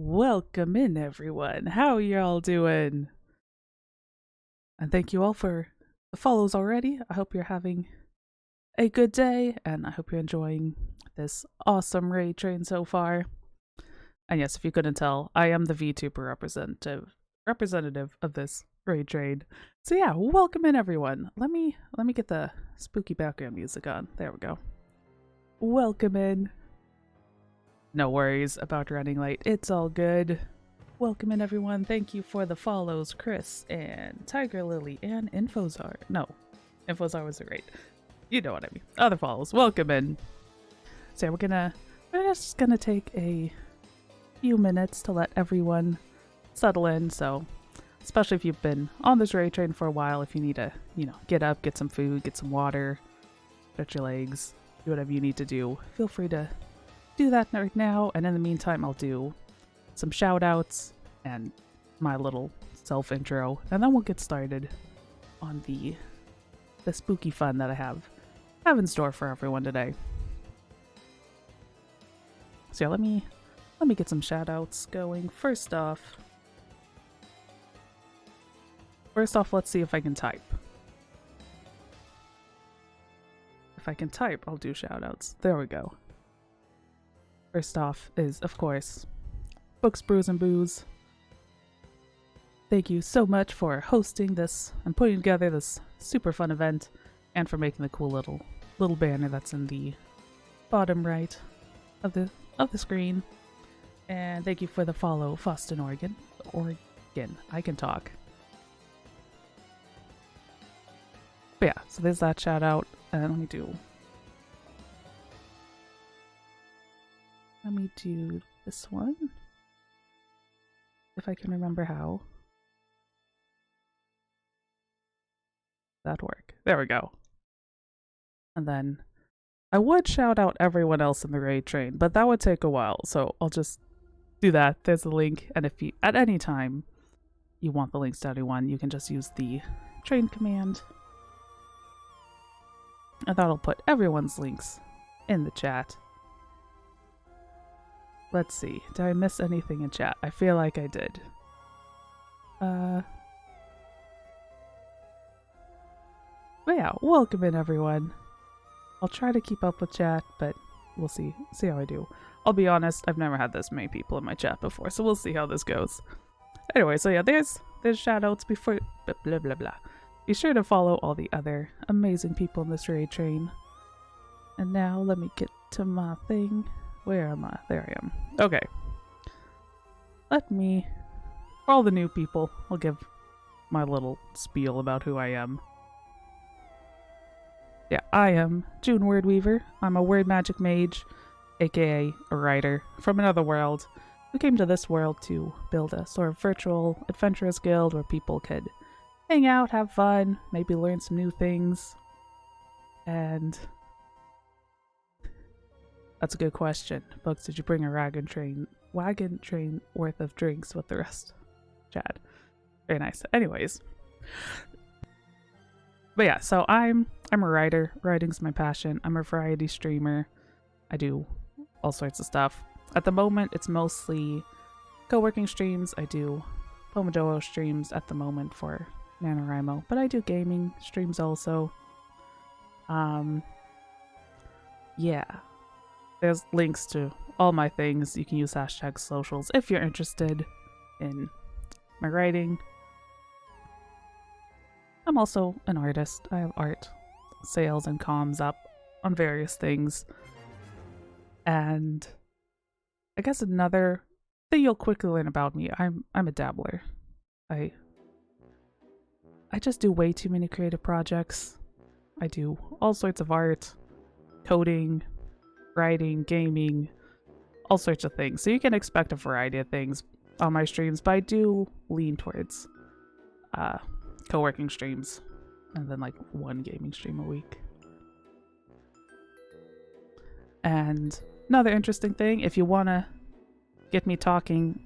Welcome in, everyone. How y'all doing? And thank you all for the follows already. I hope you're having a good day, and I hope you're enjoying this awesome raid train so far. And yes, if you couldn't tell, I am the VTuber representative of this raid train. So yeah, welcome in, everyone. Let me get the spooky background music on. There we go. Welcome in. No worries about running late. It's all good. Welcome in, everyone. Thank you for the follows, Chris and Tiger Lily and Infozar. No, Infozar was great. You know what I mean. Other follows. Welcome in. So yeah, we're just gonna take a few minutes to let everyone settle in. So, especially if you've been on this raid train for a while, if you need to, get up, get some food, get some water, stretch your legs, do whatever you need to do, feel free to do that right now. And in the meantime, I'll do some shout outs and my little self intro, and then we'll get started on the spooky fun that I have in store for everyone today. So yeah, let me get some shout outs going. First off, let's see if I can type. If I can type, I'll do shout outs. There we go. First off is, of course, BooksBrewsAndBooze. Thank you so much for hosting this and putting together this super fun event, and for making the cool little banner that's in the bottom right of the screen. And thank you for the follow, Foston, Oregon. I can talk. But yeah, so there's that shout out. And let me do this one, if I can remember how that work. There we go. And then I would shout out everyone else in the raid train, but that would take a while, so I'll just do that. There's a link, and if you at any time you want the links to everyone, you can just use the train command, and that'll put everyone's links in the chat. Let's see, did I miss anything in chat? I feel like I did. But yeah, welcome in, everyone. I'll try to keep up with chat, but we'll see how I do. I'll be honest, I've never had this many people in my chat before, so we'll see how this goes. Anyway, so yeah, there's shoutouts before blah blah blah. Be sure to follow all the other amazing people in this raid train. And now let me get to my thing. Where am I? There I am. Okay. For all the new people, I'll give my little spiel about who I am. Yeah, I am June Wordweaver. I'm a word magic mage, aka a writer from another world, who came to this world to build a sort of virtual adventurous guild where people could hang out, have fun, maybe learn some new things. And that's a good question. Folks, did you bring a wagon train worth of drinks with the rest? Chad. Very nice. Anyways. But yeah, so I'm a writer. Writing's my passion. I'm a variety streamer. I do all sorts of stuff. At the moment, it's mostly co-working streams. I do pomodoro streams at the moment for NaNoWriMo, but I do gaming streams also. Yeah. There's links to all my things. You can use #socials if you're interested in my writing. I'm also an artist. I have art sales and comms up on various things. And I guess another thing you'll quickly learn about me, I'm a dabbler. I just do way too many creative projects. I do all sorts of art, coding, writing, gaming, all sorts of things. So you can expect a variety of things on my streams, but I do lean towards co-working streams and then like one gaming stream a week. And another interesting thing, if you want to get me talking,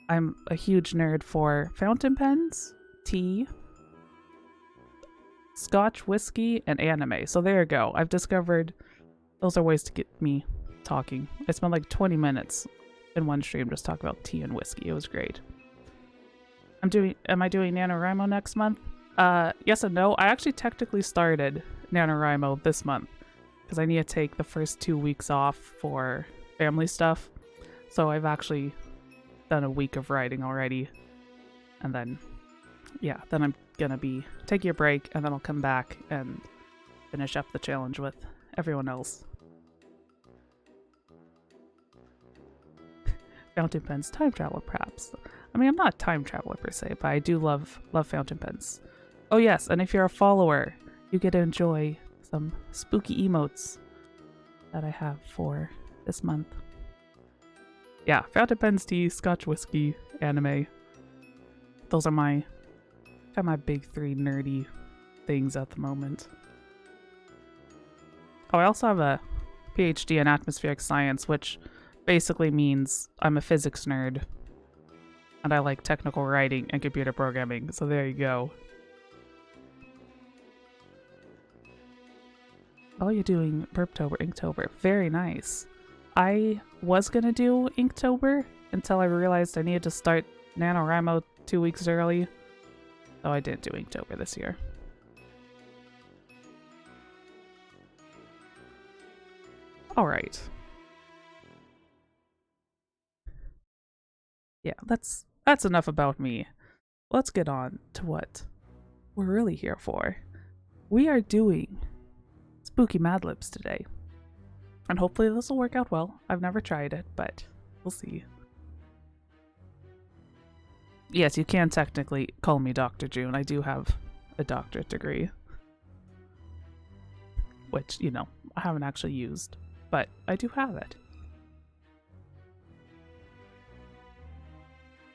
I'm a huge nerd for fountain pens, tea, Scotch, whiskey, and anime. So there you go. I've discovered those are ways to get me talking. I spent like 20 minutes in one stream just talk about tea and whiskey. It was great. Am I doing NaNoWriMo next month? Yes and no. I actually technically started NaNoWriMo this month because I need to take the first 2 weeks off for family stuff. So I've actually done a week of writing already. And then, yeah, then I'm gonna be taking a break and then I'll come back and finish up the challenge with everyone else. Fountain pens, time traveler perhaps. I mean, I'm not a time traveler per se, but I do love fountain pens. Oh yes, and if you're a follower, you get to enjoy some spooky emotes that I have for this month. Yeah, fountain pens, tea, scotch whiskey, anime. Those are my big 3 nerdy things at the moment. Oh, I also have a PhD in atmospheric science, which basically means I'm a physics nerd. And I like technical writing and computer programming, so there you go. Oh, you're doing Burptober, Inktober. Very nice. I was gonna do Inktober until I realized I needed to start NaNoWriMo 2 weeks early. So I didn't do Inktober this year. Alright. Yeah, that's enough about me. Let's get on to what we're really here for. We are doing spooky MadLibs today. And hopefully this will work out well. I've never tried it, but we'll see. Yes, you can technically call me Dr. June. I do have a doctorate degree. Which, you know, I haven't actually used. But I do have it.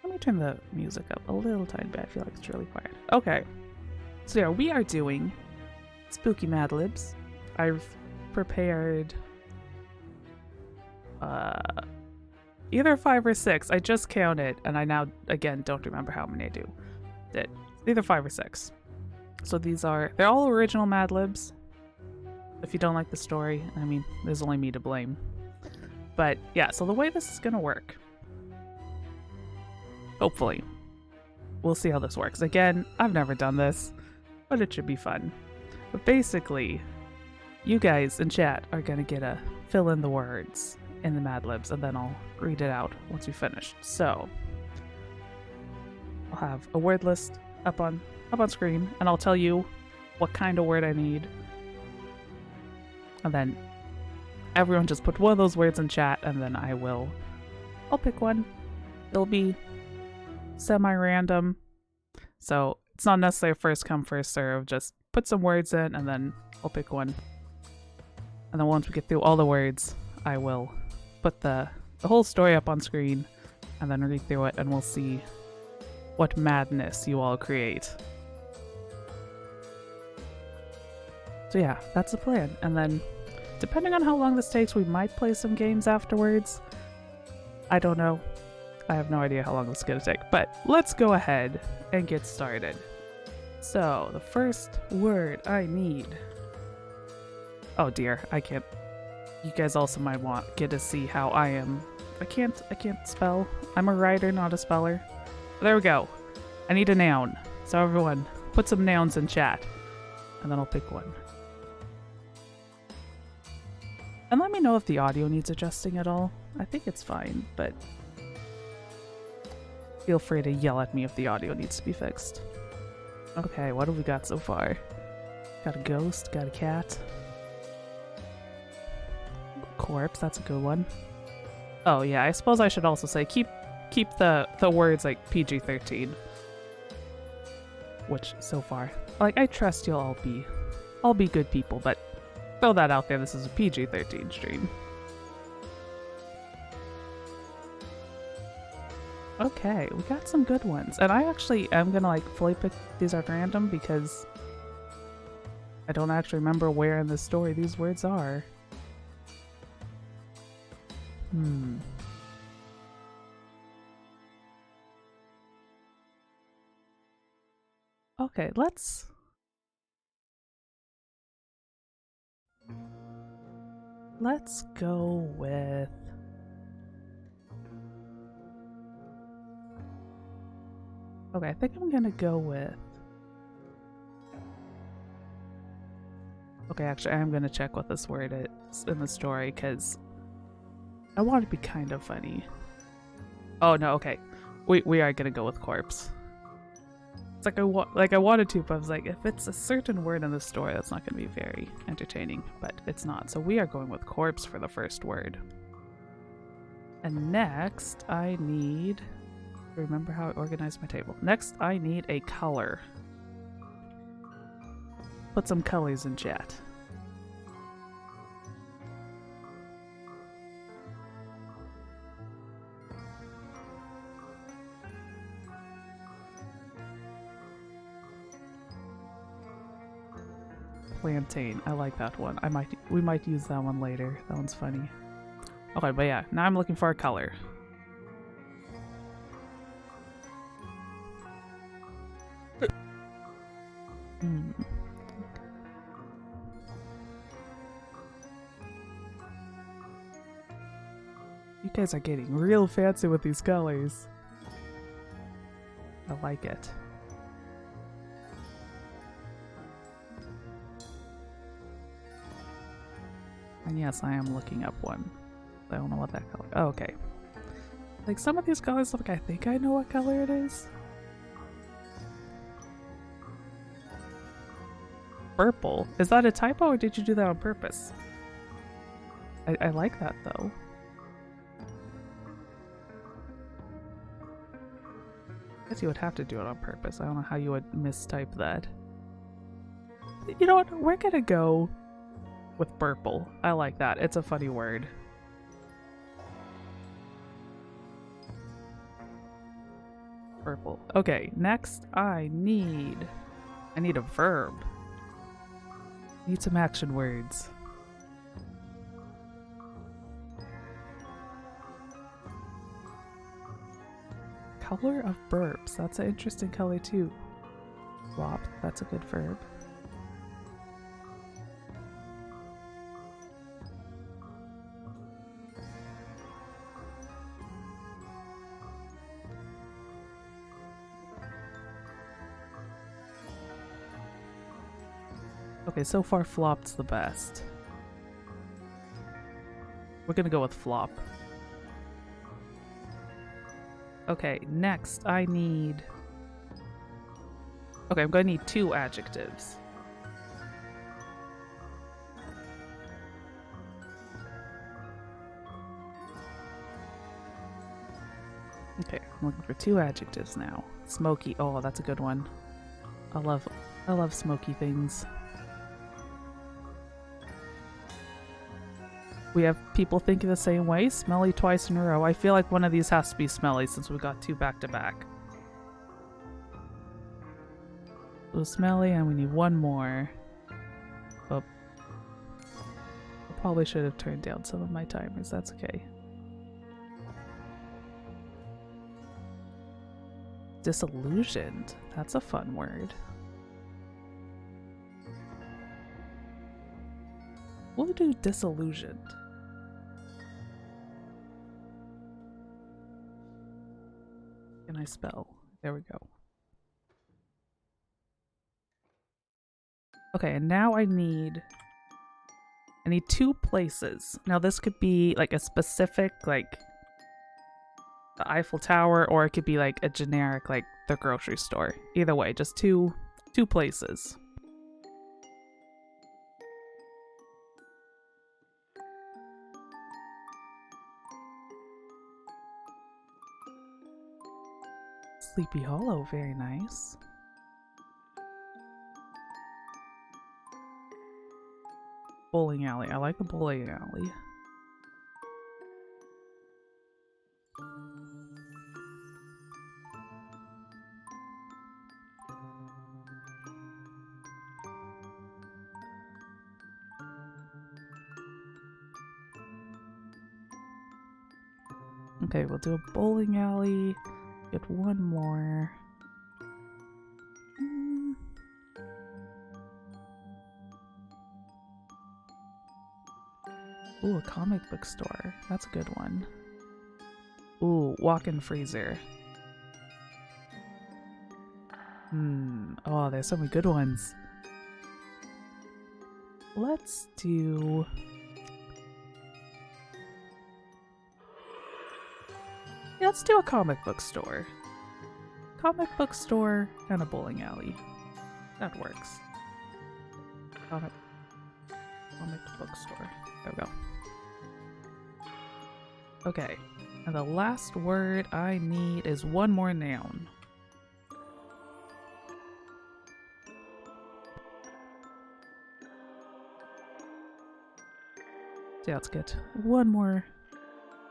Let me turn the music up a little tiny bit. I feel like it's really quiet. Okay. So yeah, we are doing spooky MadLibs. I've prepared either 5 or 6. I just counted and I now again don't remember how many I did. Either 5 or 6. So they're all original MadLibs. If you don't like the story, I mean, there's only me to blame. But yeah, so the way this is gonna work, hopefully, we'll see how this works. Again, I've never done this, but it should be fun. But basically, you guys in chat are gonna get to fill in the words in the MadLibs, and then I'll read it out once we finish. So I'll have a word list up on screen, and I'll tell you what kind of word I need. And then everyone just put one of those words in chat, and then I'll pick one. It'll be semi-random, so it's not necessarily first come first serve. Just put some words in and then I'll pick one, and then once we get through all the words, I will put the whole story up on screen and then read through it, and we'll see what madness you all create. So yeah, that's the plan. And then depending on how long this takes, we might play some games afterwards. I don't know. I have no idea how long this is going to take, but let's go ahead and get started. So the first word I need. Oh dear, I can't. You guys also might get to see how I am. I can't spell. I'm a writer, not a speller. There we go. I need a noun. So everyone, put some nouns in chat, and then I'll pick one. And let me know if the audio needs adjusting at all. I think it's fine, but feel free to yell at me if the audio needs to be fixed. Okay, what have we got so far? Got a ghost, got a cat. Corpse, that's a good one. Oh yeah, I suppose I should also say keep the words like PG-13. Which so far, like, I trust you'll all be good people, but throw that out there, this is a PG-13 stream. Okay, we got some good ones. And I actually am gonna like fully pick these at random because I don't actually remember where in the story these words are. Okay, let's go with Okay, I think I'm gonna go with... Okay, actually, I am gonna check what this word is in the story, because I want it to be kind of funny. Oh, no, okay. We are gonna go with corpse. It's like I wanted to, but I was like, if it's a certain word in the story, that's not gonna be very entertaining, but it's not. So we are going with corpse for the first word. And next, I need... Remember how I organized my table. Next, I need a color. Put some colors in chat. Plantain. I like that one. We might use that one later. That one's funny. Okay, but yeah, now I'm looking for a color. Hmm. You guys are getting real fancy with these colors. I like it. And yes, I am looking up one. I don't know what that color... Oh, okay. Like, some of these colors look like I think I know what color it is. Purple. Is that a typo or did you do that on purpose? I like that though. I guess you would have to do it on purpose. I don't know how you would mistype that. You know what? We're gonna go with purple. I like that. It's a funny word. Purple. Okay, next I need a verb. Need some action words. Color of burps. That's an interesting color too. Swap. That's a good verb. Okay, so far flop's the best. We're gonna go with flop. Okay, next I need... Okay, I'm gonna need 2 adjectives. Okay, I'm looking for 2 adjectives now. Smoky. Oh, that's a good one. I love smoky things. We have people thinking the same way. Smelly twice in a row. I feel like one of these has to be smelly since we got 2 back to back. So smelly, and we need 1 more. Oh. I probably should have turned down some of my timers. That's okay. Disillusioned. That's a fun word. We'll do disillusioned. Can I spell? There we go. Okay, and now I need 2 places. Now this could be like a specific, like the Eiffel Tower, or it could be like a generic, like the grocery store. Either way, just two places. Sleepy Hollow, very nice. Bowling alley. I like the bowling alley. Okay, we'll do a bowling alley. Get 1 more. Ooh, a comic book store. That's a good one. Ooh, walk-in freezer. Oh, there's so many good ones. Let's do... Yeah, let's do a comic book store. Comic book store and a bowling alley. That works. Comic book store. There we go. Okay. And the last word I need is one more noun. So yeah, let's get one more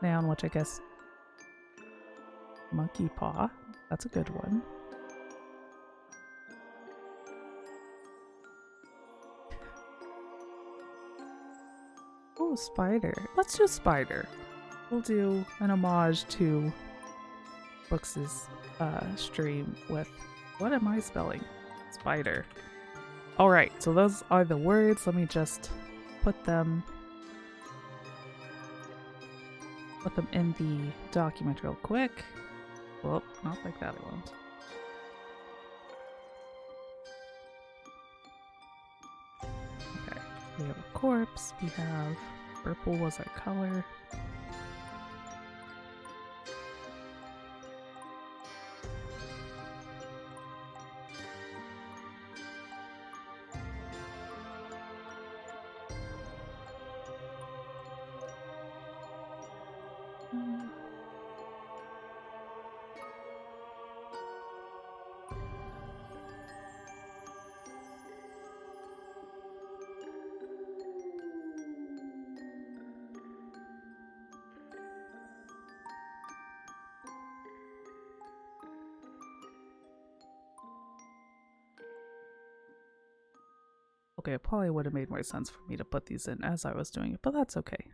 noun, which I guess... Monkey paw. That's a good one. Oh, spider. Let's do spider. We'll do an homage to Books' stream with... What am I spelling? Spider. Alright, so those are the words. Let me just put them in the document real quick. Well, not like that, I won't. Okay, we have a corpse, we have purple was our color. Okay, it probably would have made more sense for me to put these in as I was doing it, but that's okay.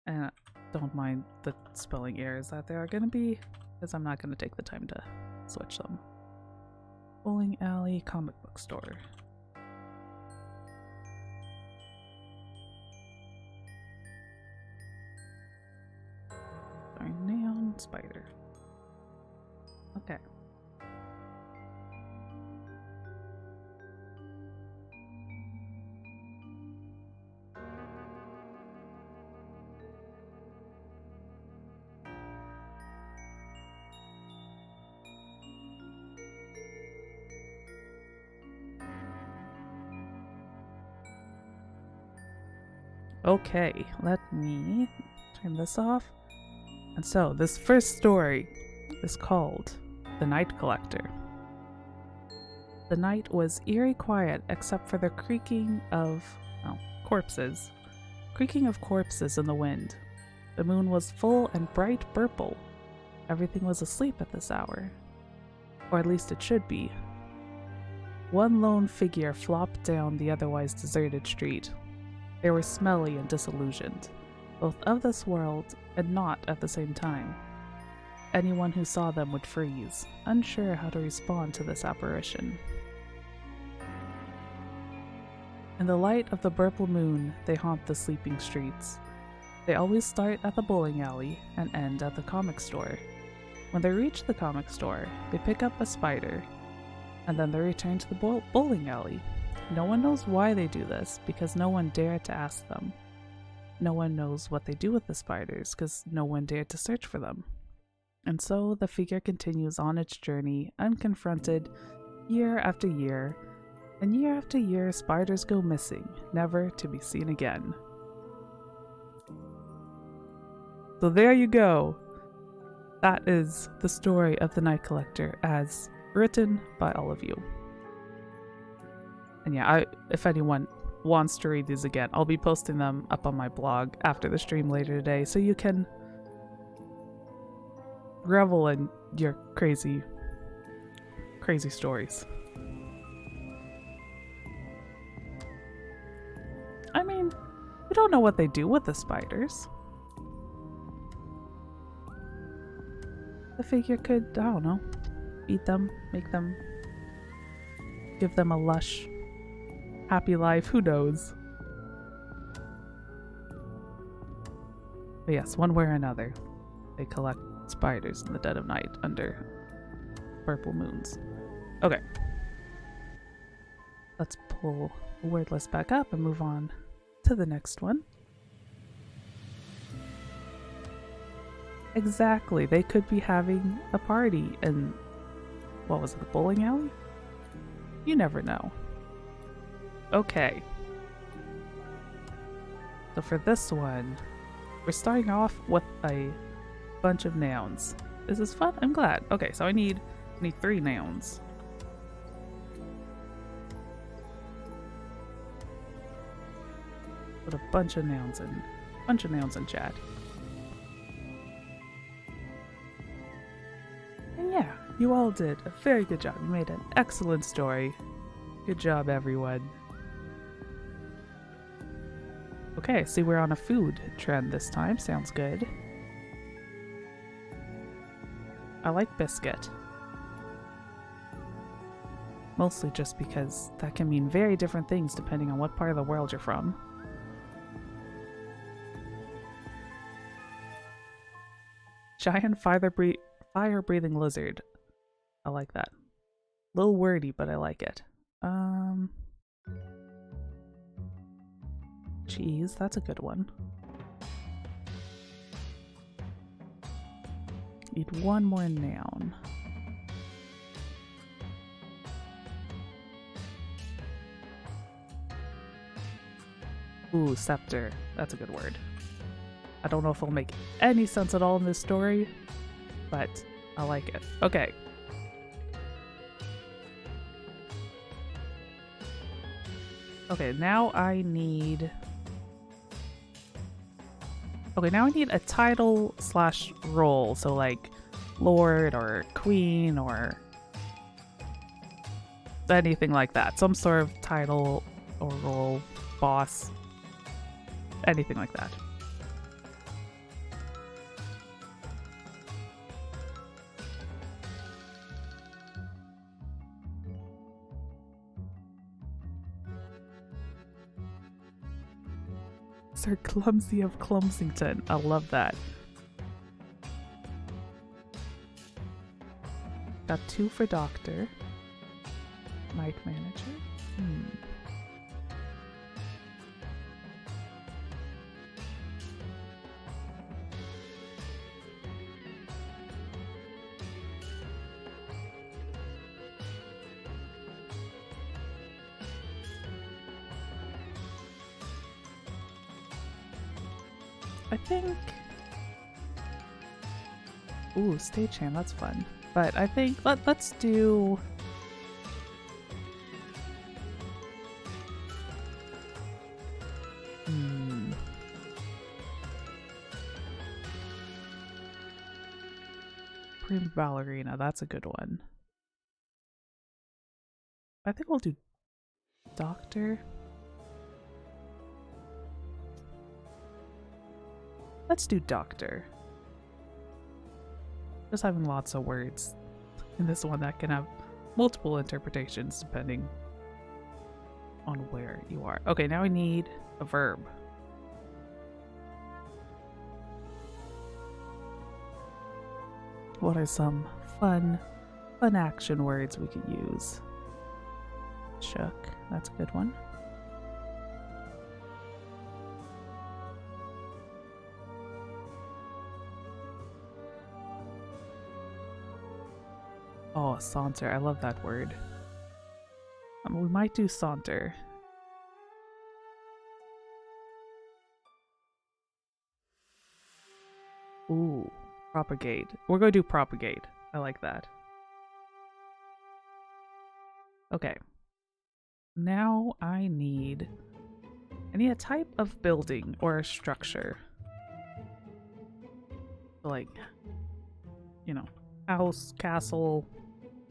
And don't mind the spelling errors that there are going to be, because I'm not going to take the time to switch them. Bowling alley, comic book store. Sorry, neon spider. Okay. Okay, let me turn this off. And so, this first story is called The Night Collector. The night was eerie quiet except for the creaking of, corpses. Creaking of corpses in the wind. The moon was full and bright purple. Everything was asleep at this hour. Or at least it should be. One lone figure flopped down the otherwise deserted street. They were smelly and disillusioned, both of this world and not at the same time. Anyone who saw them would freeze, unsure how to respond to this apparition. In the light of the purple moon, they haunt the sleeping streets. They always start at the bowling alley and end at the comic store. When they reach the comic store, they pick up a spider, and then they return to the bowling alley. No one knows why they do this, because no one dared to ask them. No one knows what they do with the spiders, because no one dared to search for them. And so the figure continues on its journey, unconfronted, year after year, and year after year spiders go missing, never to be seen again. So there you go. That is the story of The Night Collector as written by all of you. And yeah, if anyone wants to read these again, I'll be posting them up on my blog after the stream later today, so you can revel in your crazy stories. I mean, we don't know what they do with the spiders. The figure could, I don't know, eat them, make them, give them a lush, happy life, who knows? But yes, one way or another, they collect spiders in the dead of night under purple moons. Okay. Let's pull the word list back up and move on to the next one. Exactly. They could be having a party in, what was it, the bowling alley? You never know. Okay. So for this one, we're starting off with a bunch of nouns. Is this fun? I'm glad. Okay, so I need 3 nouns. Put a bunch of nouns in chat. And yeah, you all did a very good job. You made an excellent story. Good job, everyone. Okay, see, we're on a food trend this time. Sounds good. I like biscuit. Mostly just because that can mean very different things depending on what part of the world you're from. Giant fire-breathing lizard. I like that. A little wordy, but I like it. Cheese, that's a good one. Need one more noun. Ooh, scepter. That's a good word. I don't know if it'll make any sense at all in this story, but I like it. Okay. Okay, now I need... Okay, now I need a title / role. So like Lord or Queen or anything like that. Some sort of title or role, boss, anything like that. Sir Clumsy of Clumsington. I love that. Got 2 for Doctor. Night Manager. I think... Ooh, stagehand, that's fun. But I think let's do... Prima ballerina, that's a good one. I think we'll do doctor. Let's do doctor. Just having lots of words in this one that can have multiple interpretations depending on where you are. Okay, now I need a verb. What are some fun action words we could use? Shook, that's a good one. Oh, saunter. I love that word. We might do saunter. Ooh, propagate. We're going to do propagate. I like that. Okay. Now I need a type of building or a structure. Like, you know, house, castle,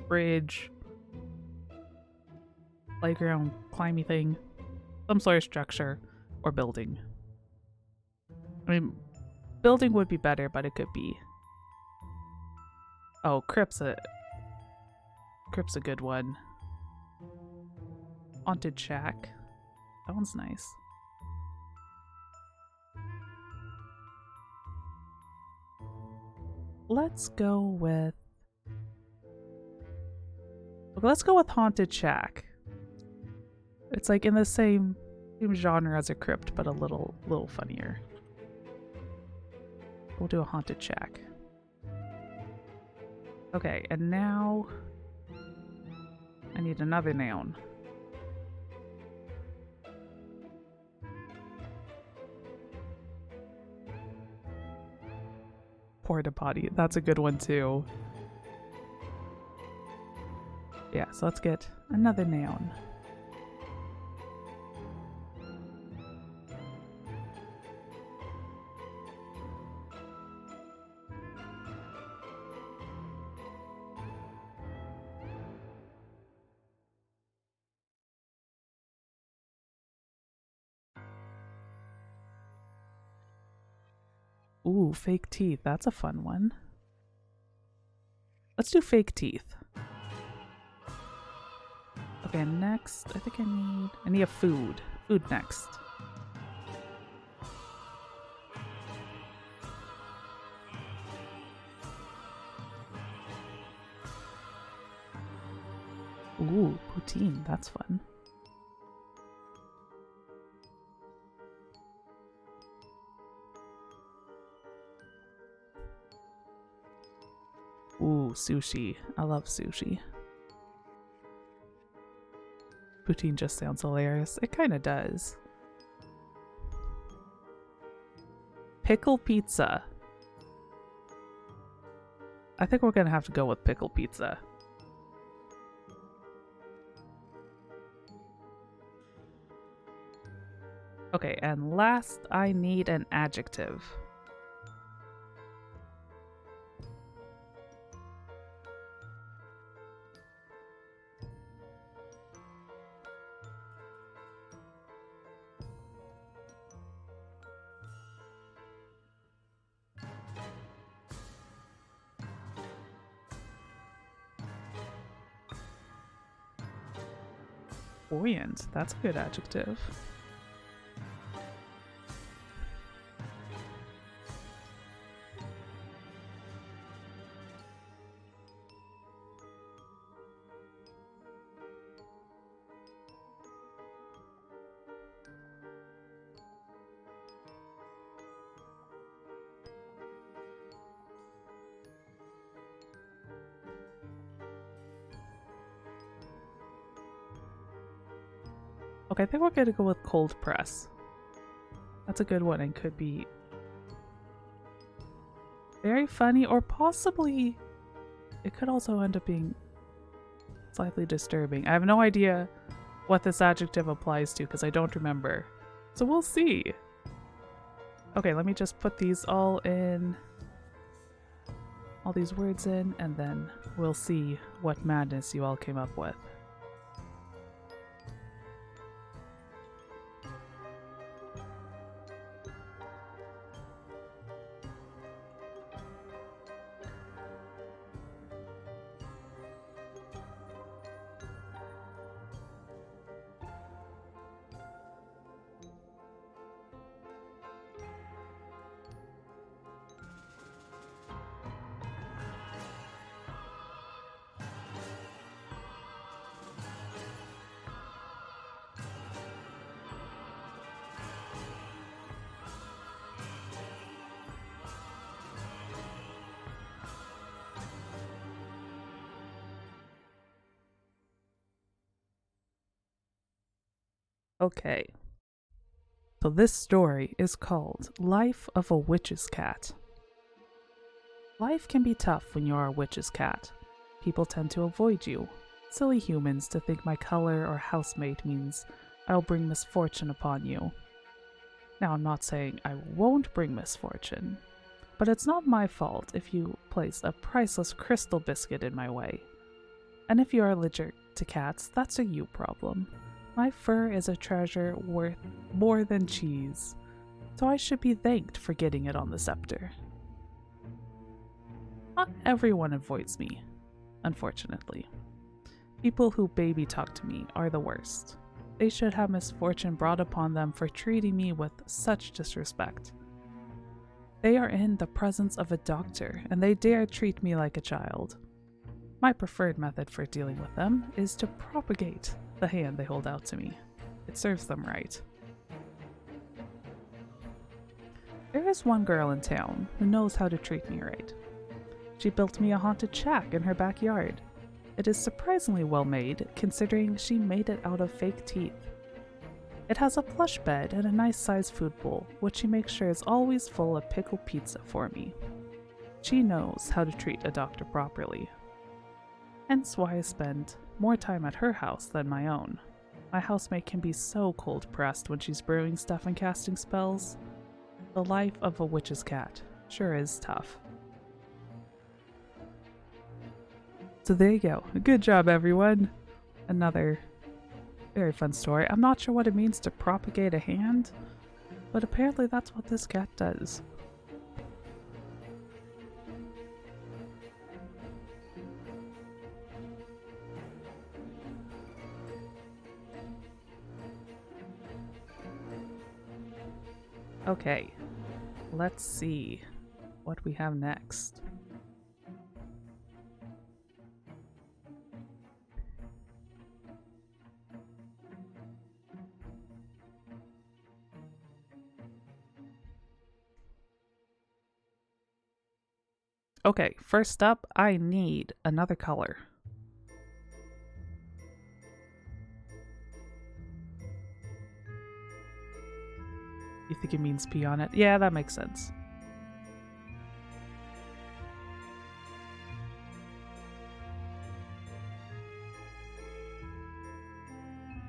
bridge, playground, climby thing, some sort of structure or building. I mean, building would be better, but it could be. Oh, crypt's a good one. Haunted shack. That one's nice. let's go with... Okay, let's go with Haunted Shack. It's like in the same genre as a crypt, but a little funnier. We'll do a Haunted Shack. Okay, and now I need another noun. Porta potty. That's a good one too. Yeah, so let's get another noun. Ooh, fake teeth. That's a fun one. Let's do fake teeth. Okay, next, I think I need a food. Food next. Ooh, poutine. That's fun. Ooh, sushi. I love sushi. Poutine just sounds hilarious. It kind of does. Pickle pizza. I think we're gonna have to go with pickle pizza. Okay, and last I need an adjective. Buoyant. That's a good adjective. Okay, I think we're gonna go with cold press. That's a good one and could be very funny, or possibly it could also end up being slightly disturbing. I have no idea what this adjective applies to because I don't remember. So we'll see. Okay, let me just put these all these words in, and then we'll see what madness you all came up with. Okay, so this story is called Life of a Witch's Cat. Life can be tough when you are a witch's cat. People tend to avoid you. Silly humans to think my color or housemate means I'll bring misfortune upon you. Now, I'm not saying I won't bring misfortune, but it's not my fault if you place a priceless crystal biscuit in my way. And if you are allergic to cats, that's a you problem. My fur is a treasure worth more than cheese, so I should be thanked for getting it on the scepter. Not everyone avoids me, unfortunately. People who baby talk to me are the worst. They should have misfortune brought upon them for treating me with such disrespect. They are in the presence of a doctor, and they dare treat me like a child. My preferred method for dealing with them is to propagate the hand they hold out to me. It serves them right. There is one girl in town who knows how to treat me right. She built me a haunted shack in her backyard. It is surprisingly well made, considering she made it out of fake teeth. It has a plush bed and a nice-sized food bowl, which she makes sure is always full of pickled pizza for me. She knows how to treat a doctor properly. Hence why I spend more time at her house than my own. My housemate can be so cold-pressed when she's brewing stuff and casting spells. The life of a witch's cat sure is tough. So there you go. Good job, everyone. Another very fun story. I'm not sure what it means to propagate a hand, but apparently that's what this cat does. Okay, let's see what we have next. Okay, first up, I need another color. You think it means pee on it? Yeah, that makes sense.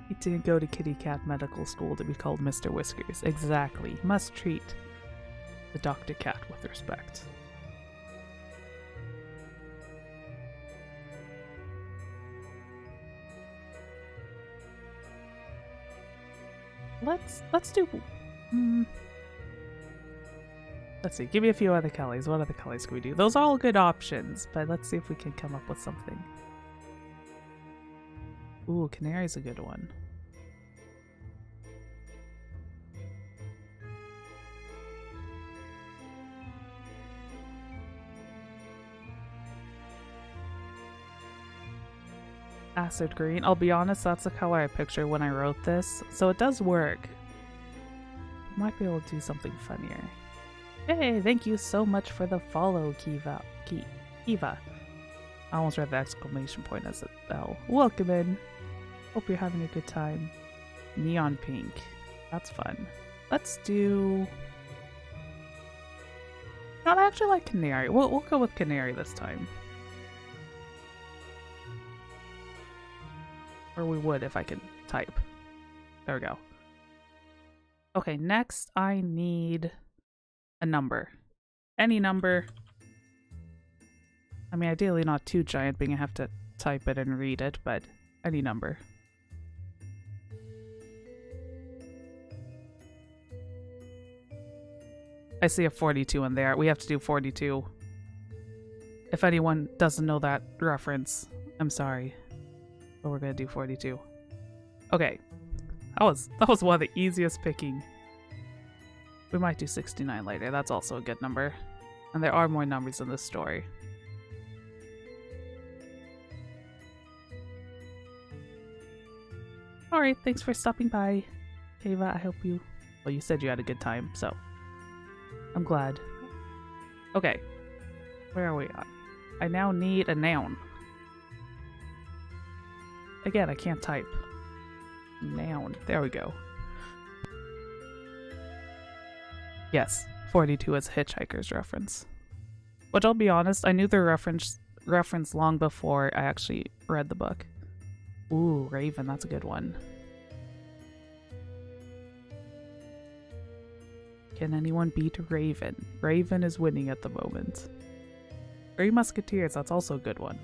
He didn't go to kitty cat medical school to be called Mr. Whiskers. Exactly. Must treat the Dr. Cat with respect. Let's do... Let's see, give me a few other colors. What other colors can we do? Those are all good options, but let's see if we can come up with something. Ooh, canary's a good one. Acid green. I'll be honest, that's the color I pictured when I wrote this, so it does work. Might be able to do something funnier. Hey, thank you so much for the follow, Kiva. Kiva. I almost read the exclamation point as a bell. Welcome in. Hope you're having a good time. Neon pink. That's fun. Let's do... No, I actually like canary. We'll go with canary this time. Or we would if I could type. There we go. Okay, next I need a number. Any number. I mean, ideally not too giant, being I have to type it and read it, but any number. I see a 42 in there. We have to do 42. If anyone doesn't know that reference, I'm sorry. But we're gonna do 42. Okay. That was one of the easiest picking. We might do 69 later. That's also a good number. And there are more numbers in this story. Alright, thanks for stopping by, Kava. I hope you... Well, you said you had a good time, so... I'm glad. Okay. Where are we at? I now need a noun. Again, I can't type. Noun. There we go. Yes, 42 is a Hitchhiker's reference. Which, I'll be honest, I knew the reference long before I actually read the book. Ooh, Raven, that's a good one. Can anyone beat Raven? Raven is winning at the moment. Three Musketeers, that's also a good one.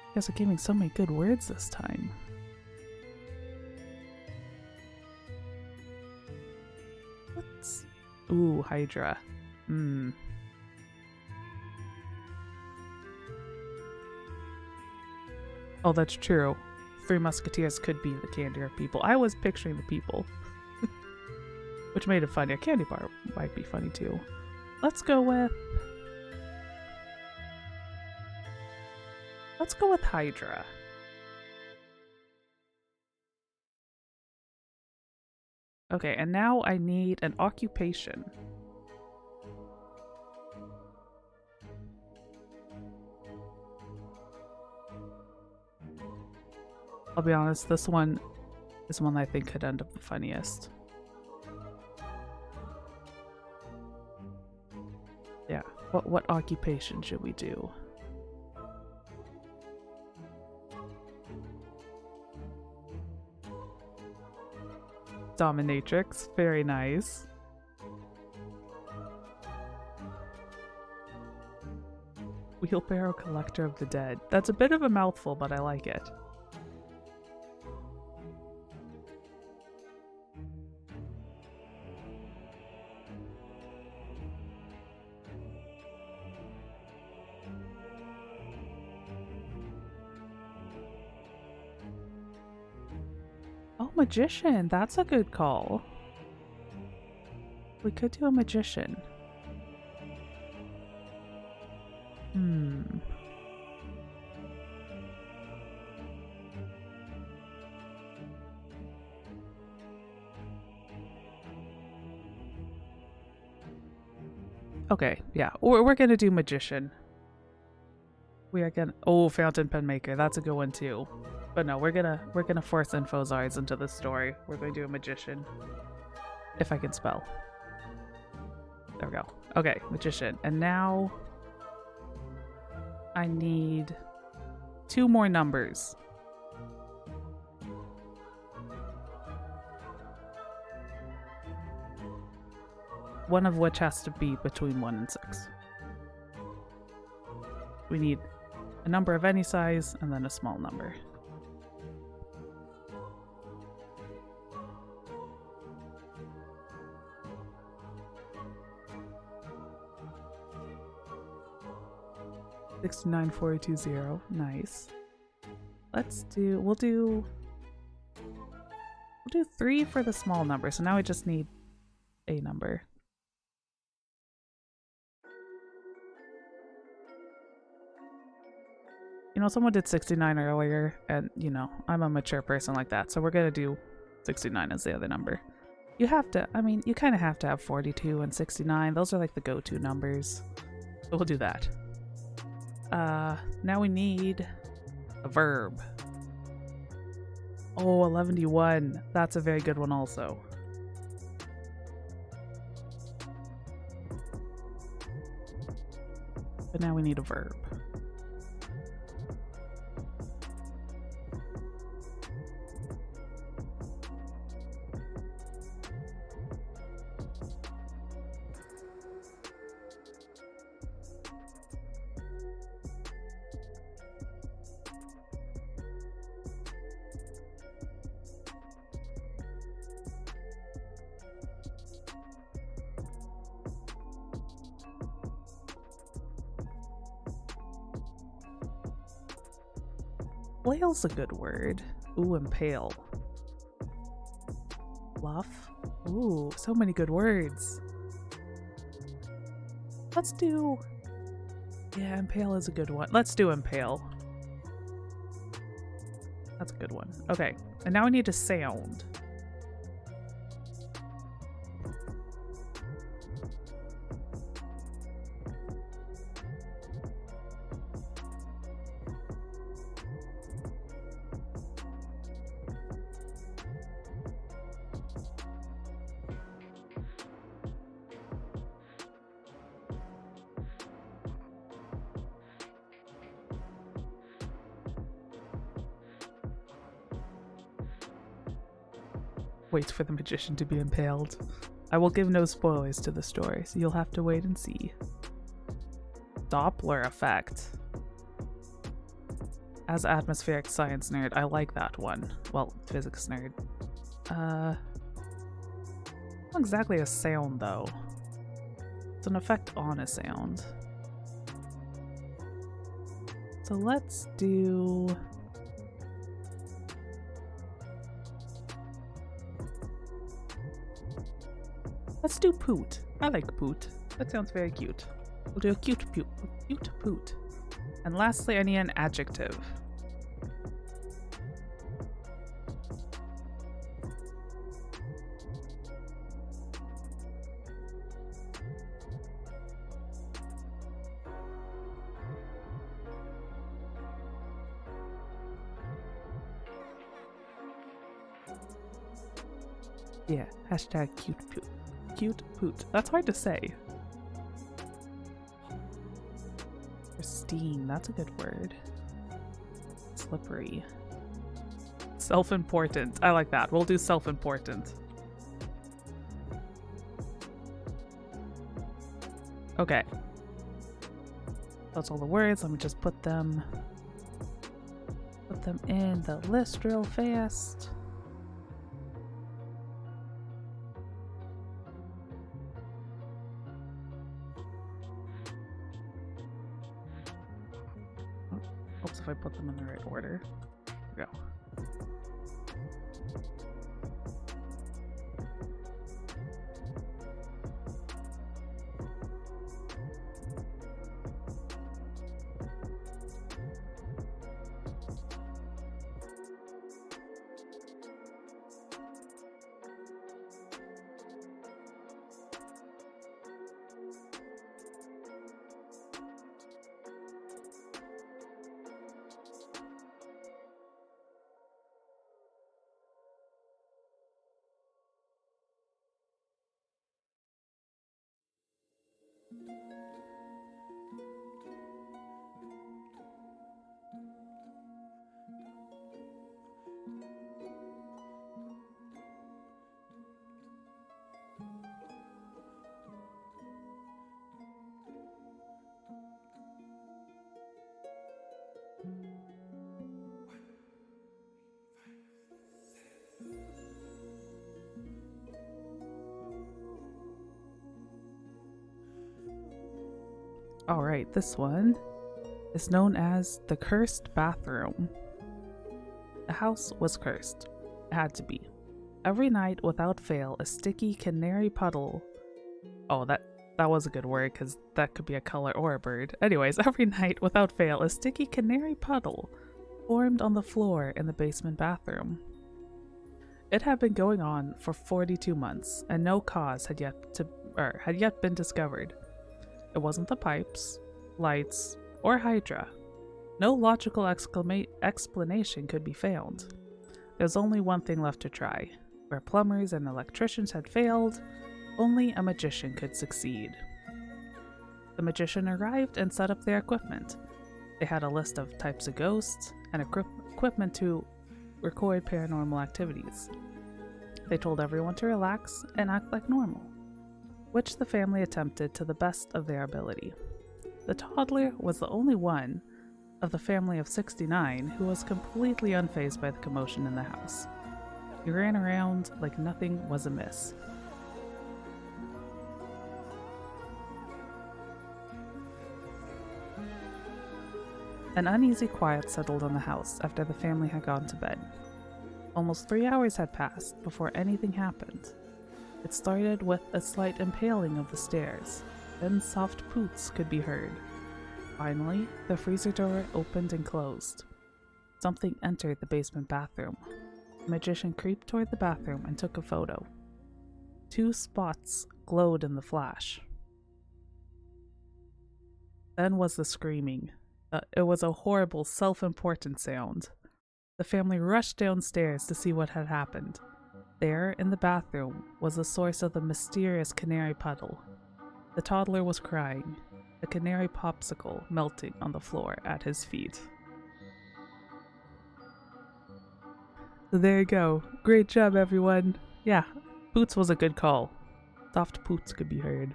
You guys are giving so many good words this time. Let's... Ooh, Hydra. Oh, that's true. Three Musketeers could be the candy or people. I was picturing the people. Which made it funny. A candy bar might be funny too. Let's go with Hydra. Okay, and now I need an occupation. I'll be honest, this one is one I think could end up the funniest. Yeah, what occupation should we do? Dominatrix, very nice. Wheelbarrow Collector of the Dead. That's a bit of a mouthful, but I like it. Oh, Magician, that's a good call. We could do a Magician. Okay, yeah, we're gonna do Magician. We are gonna— oh, Fountain Pen Maker, that's a good one too. But no, we're gonna force Infozards into this story. We're going to do a Magician. If I can spell. There we go. Okay, Magician. And now I need 2 more numbers. One of which has to be between 1 and 6. We need a number of any size and then a small number. $69,420. Nice. We'll do 3 for the small number. So now we just need a number. You know, someone did 69 earlier, and you know, I'm a mature person like that, so we're gonna do 69 as the other number. You have to, I mean, you kind of have to have 42 and 69. Those are like the go-to numbers. So we'll do that. Now we need a verb. Oh, 11D1. That's a very good one also. But now we need a verb. Flail's a good word. Ooh, impale. Bluff. Ooh, so many good words. Let's do... yeah, impale is a good one. Let's do impale. That's a good one. Okay, and now we need a sound. Wait for the magician to be impaled. I will give no spoilers to the story, so you'll have to wait and see. Doppler effect. As atmospheric science nerd, I like that one. Well, physics nerd. Not exactly a sound though. It's an effect on a sound. So let's do Let's do poot. I like poot. That sounds very cute. We'll do a cute poot. Cute poot. And lastly, I need an adjective. Yeah, hashtag cute poot. Cute poot. That's hard to say. Pristine, that's a good word. Slippery. Self-important. I like that. We'll do self-important. Okay. That's all the words. Let me just put them in the list real fast. Oops, if I put them in the right order. There we go. Alright, this one is known as the cursed bathroom. The house was cursed. It had to be. Every night, without fail, a sticky canary puddle. Oh, that was a good word, because that could be a color or a bird. Anyways, every night, without fail, a sticky canary puddle formed on the floor in the basement bathroom. It had been going on for 42 months, and no cause had yet been discovered. It wasn't the pipes, lights, or Hydra. No logical explanation could be found. There was only one thing left to try. Where plumbers and electricians had failed, only a magician could succeed. The magician arrived and set up their equipment. They had a list of types of ghosts and equipment to record paranormal activities. They told everyone to relax and act like normal, which the family attempted to the best of their ability. The toddler was the only one of the family of 69 who was completely unfazed by the commotion in the house. He ran around like nothing was amiss. An uneasy quiet settled on the house after the family had gone to bed. Almost 3 hours had passed before anything happened. It started with a slight impaling of the stairs, then soft poots could be heard. Finally, the freezer door opened and closed. Something entered the basement bathroom. The magician creeped toward the bathroom and took a photo. 2 spots glowed in the flash. Then was the screaming. It was a horrible, self-important sound. The family rushed downstairs to see what had happened. There, in the bathroom, was the source of the mysterious canary puddle. The toddler was crying, a canary popsicle melting on the floor at his feet. So there you go. Great job, everyone. Yeah, Poots was a good call. Soft poots could be heard.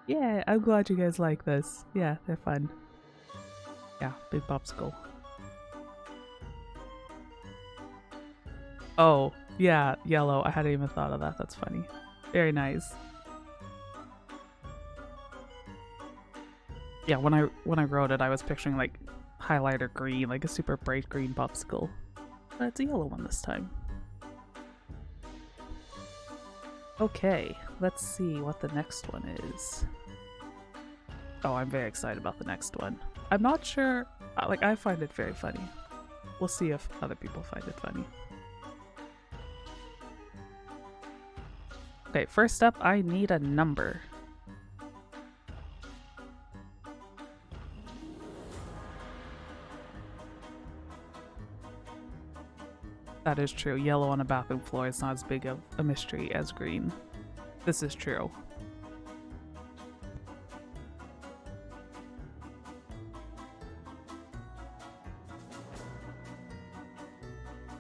Yeah, I'm glad you guys like this. Yeah, they're fun. Yeah, big popsicle. Oh, yeah, yellow. I hadn't even thought of that. That's funny. Very nice. Yeah, when I wrote it, I was picturing like highlighter green, like a super bright green popsicle. But it's a yellow one this time. Okay, let's see what the next one is. Oh, I'm very excited about the next one. I'm not sure, like, I find it very funny. We'll see if other people find it funny. Okay, first up, I need a number. That is true. Yellow on a bathroom floor is not as big of a mystery as green. This is true.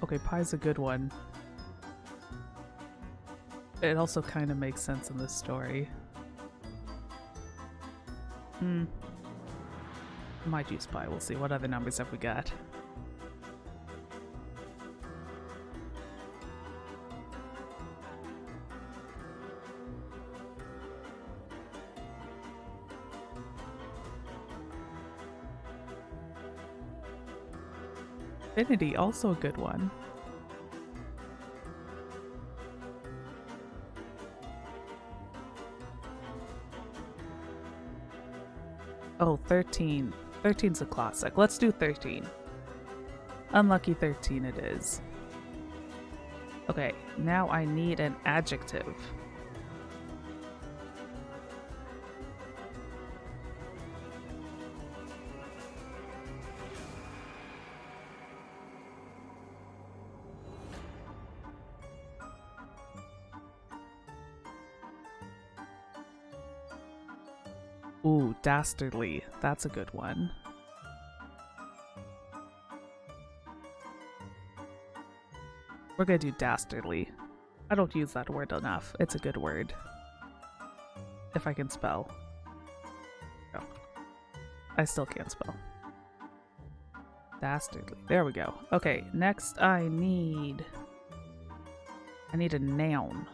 Okay, pie's a good one. It also kind of makes sense in this story. Might use pie. We'll see. What other numbers have we got? Infinity, also a good one. Oh, 13. 13's a classic. Let's do 13. Unlucky 13 it is. Okay, now I need an adjective. Ooh, dastardly. That's a good one. We're gonna do dastardly. I don't use that word enough. It's a good word. If I can spell. Oh. I still can't spell. Dastardly. There we go. Okay, next I need a noun.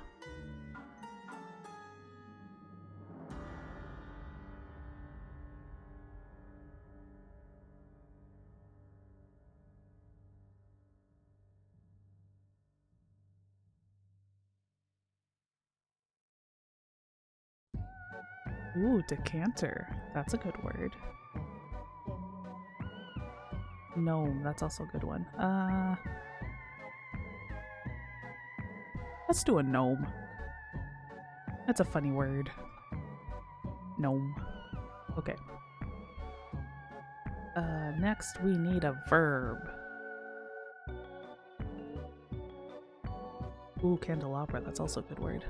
Ooh, decanter. That's a good word. Gnome. That's also a good one. Let's do a gnome. That's a funny word. Gnome. Okay. Next we need a verb. Ooh, candelabra. That's also a good word.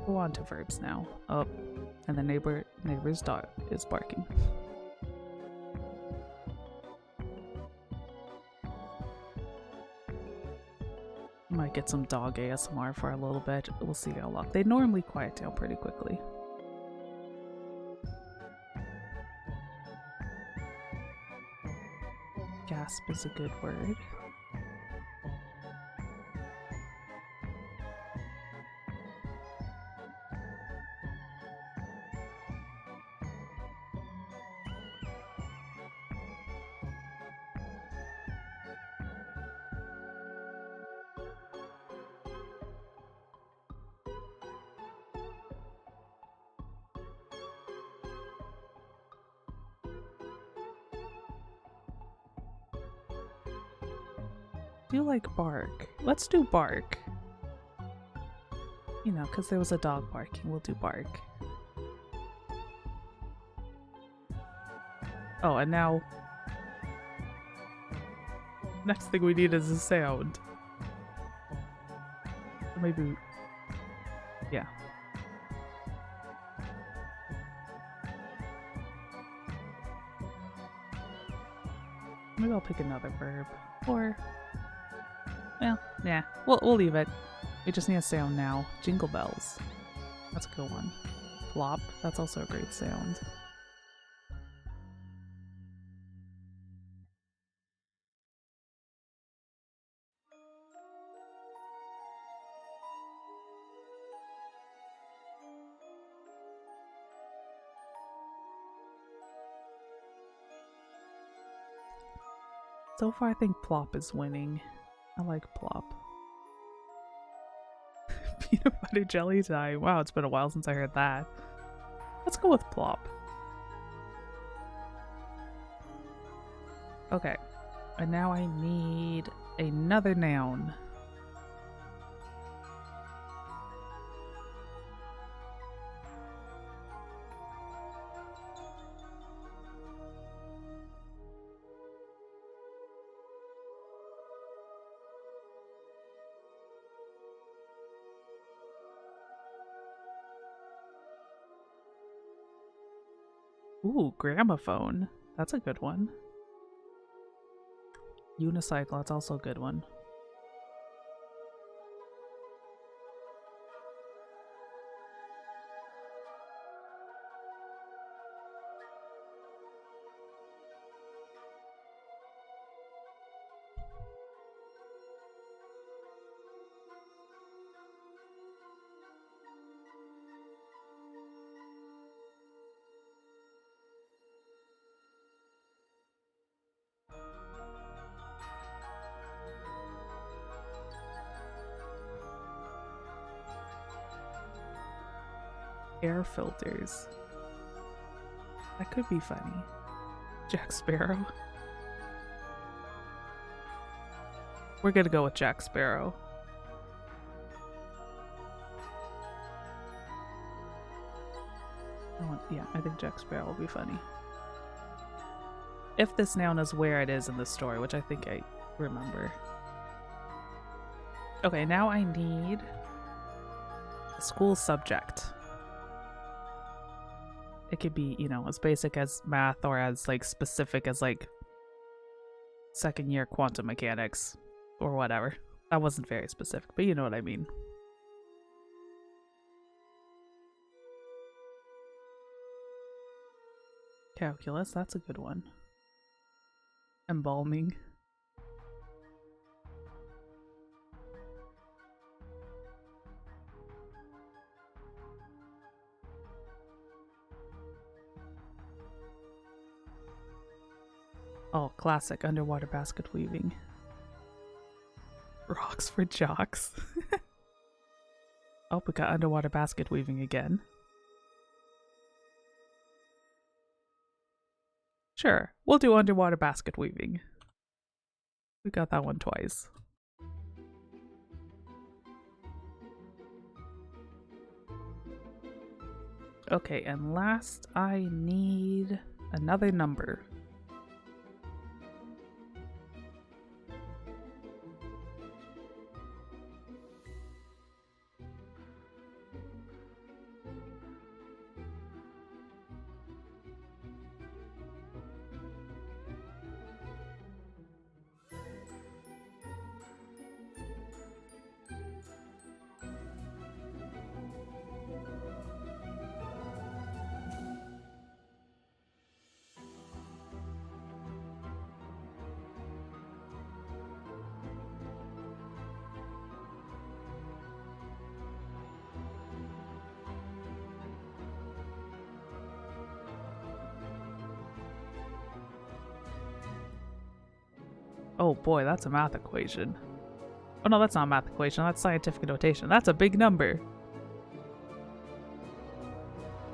Go on to verbs now. Oh, and the neighbor's dog is barking. Might get some dog ASMR for a little bit. We'll see how long. They normally quiet down pretty quickly. Gasp is a good word. Do you like bark? Let's do bark. You know, because there was a dog barking. We'll do bark. Oh, and now... next thing we need is a sound. Or maybe... yeah. Maybe I'll pick another verb. Or... well, yeah. We'll leave it. We just need a sound now. Jingle bells. That's a good one. Flop. That's also a great sound. So far, I think plop is winning. I like plop. Peanut butter jelly time. Wow, it's been a while since I heard that. Let's go with plop. Okay. And now I need another noun. Ooh, gramophone. That's a good one. Unicycle, that's also a good one. Air filters. That could be funny. Jack Sparrow. We're gonna go with Jack Sparrow. Yeah, I think Jack Sparrow will be funny. If this noun is where it is in the story, which I think I remember. Okay, now I need a school subject. It could be, you know, as basic as math or as like specific as like second year quantum mechanics or whatever. That wasn't very specific, but you know what I mean. Calculus, that's a good one. Embalming. Oh, classic underwater basket weaving. Rocks for jocks. Oh, we got underwater basket weaving again. Sure, we'll do underwater basket weaving. We got that one twice. Okay, and last I need another number. Oh boy, that's a math equation. Oh no, that's not a math equation, that's scientific notation. That's a big number.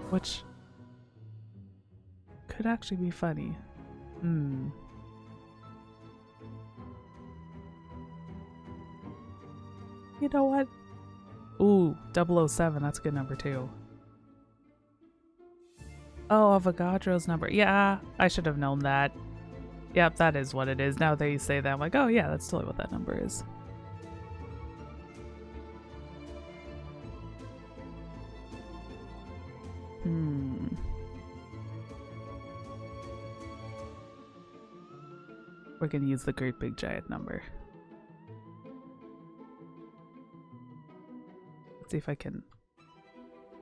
Which could actually be funny. Hmm. You know what? Ooh, 007, that's a good number too. Oh, Avogadro's number. Yeah, I should have known that. Yep, that is what it is. Now that you say that, I'm like, oh yeah, that's totally what that number is. We're gonna use the great big giant number. Let's see if I can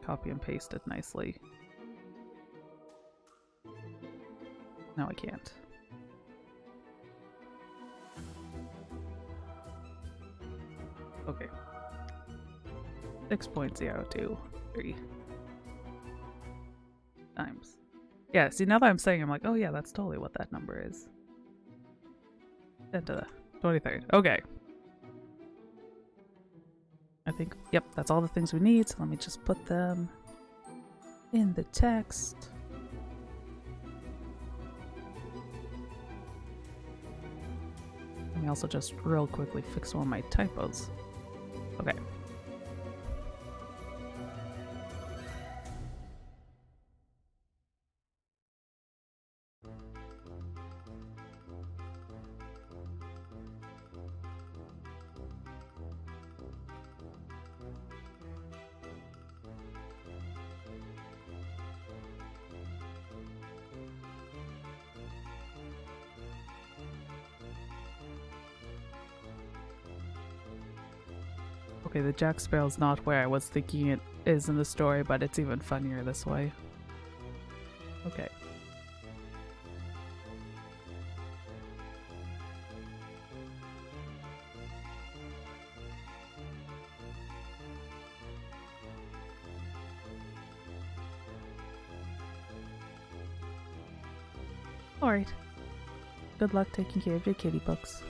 copy and paste it nicely. No, I can't. Okay. 6.023 times. Yeah, see, now that I'm saying, I'm like, oh yeah, that's totally what that number is. 10 to the 23rd. Okay. I think, yep, that's all the things we need. So let me just put them in the text. Let me also just real quickly fix one of my typos. Okay. Okay, the Jack Sparrow's not where I was thinking it is in the story, but it's even funnier this way. Okay. Alright. Good luck taking care of your kitty books.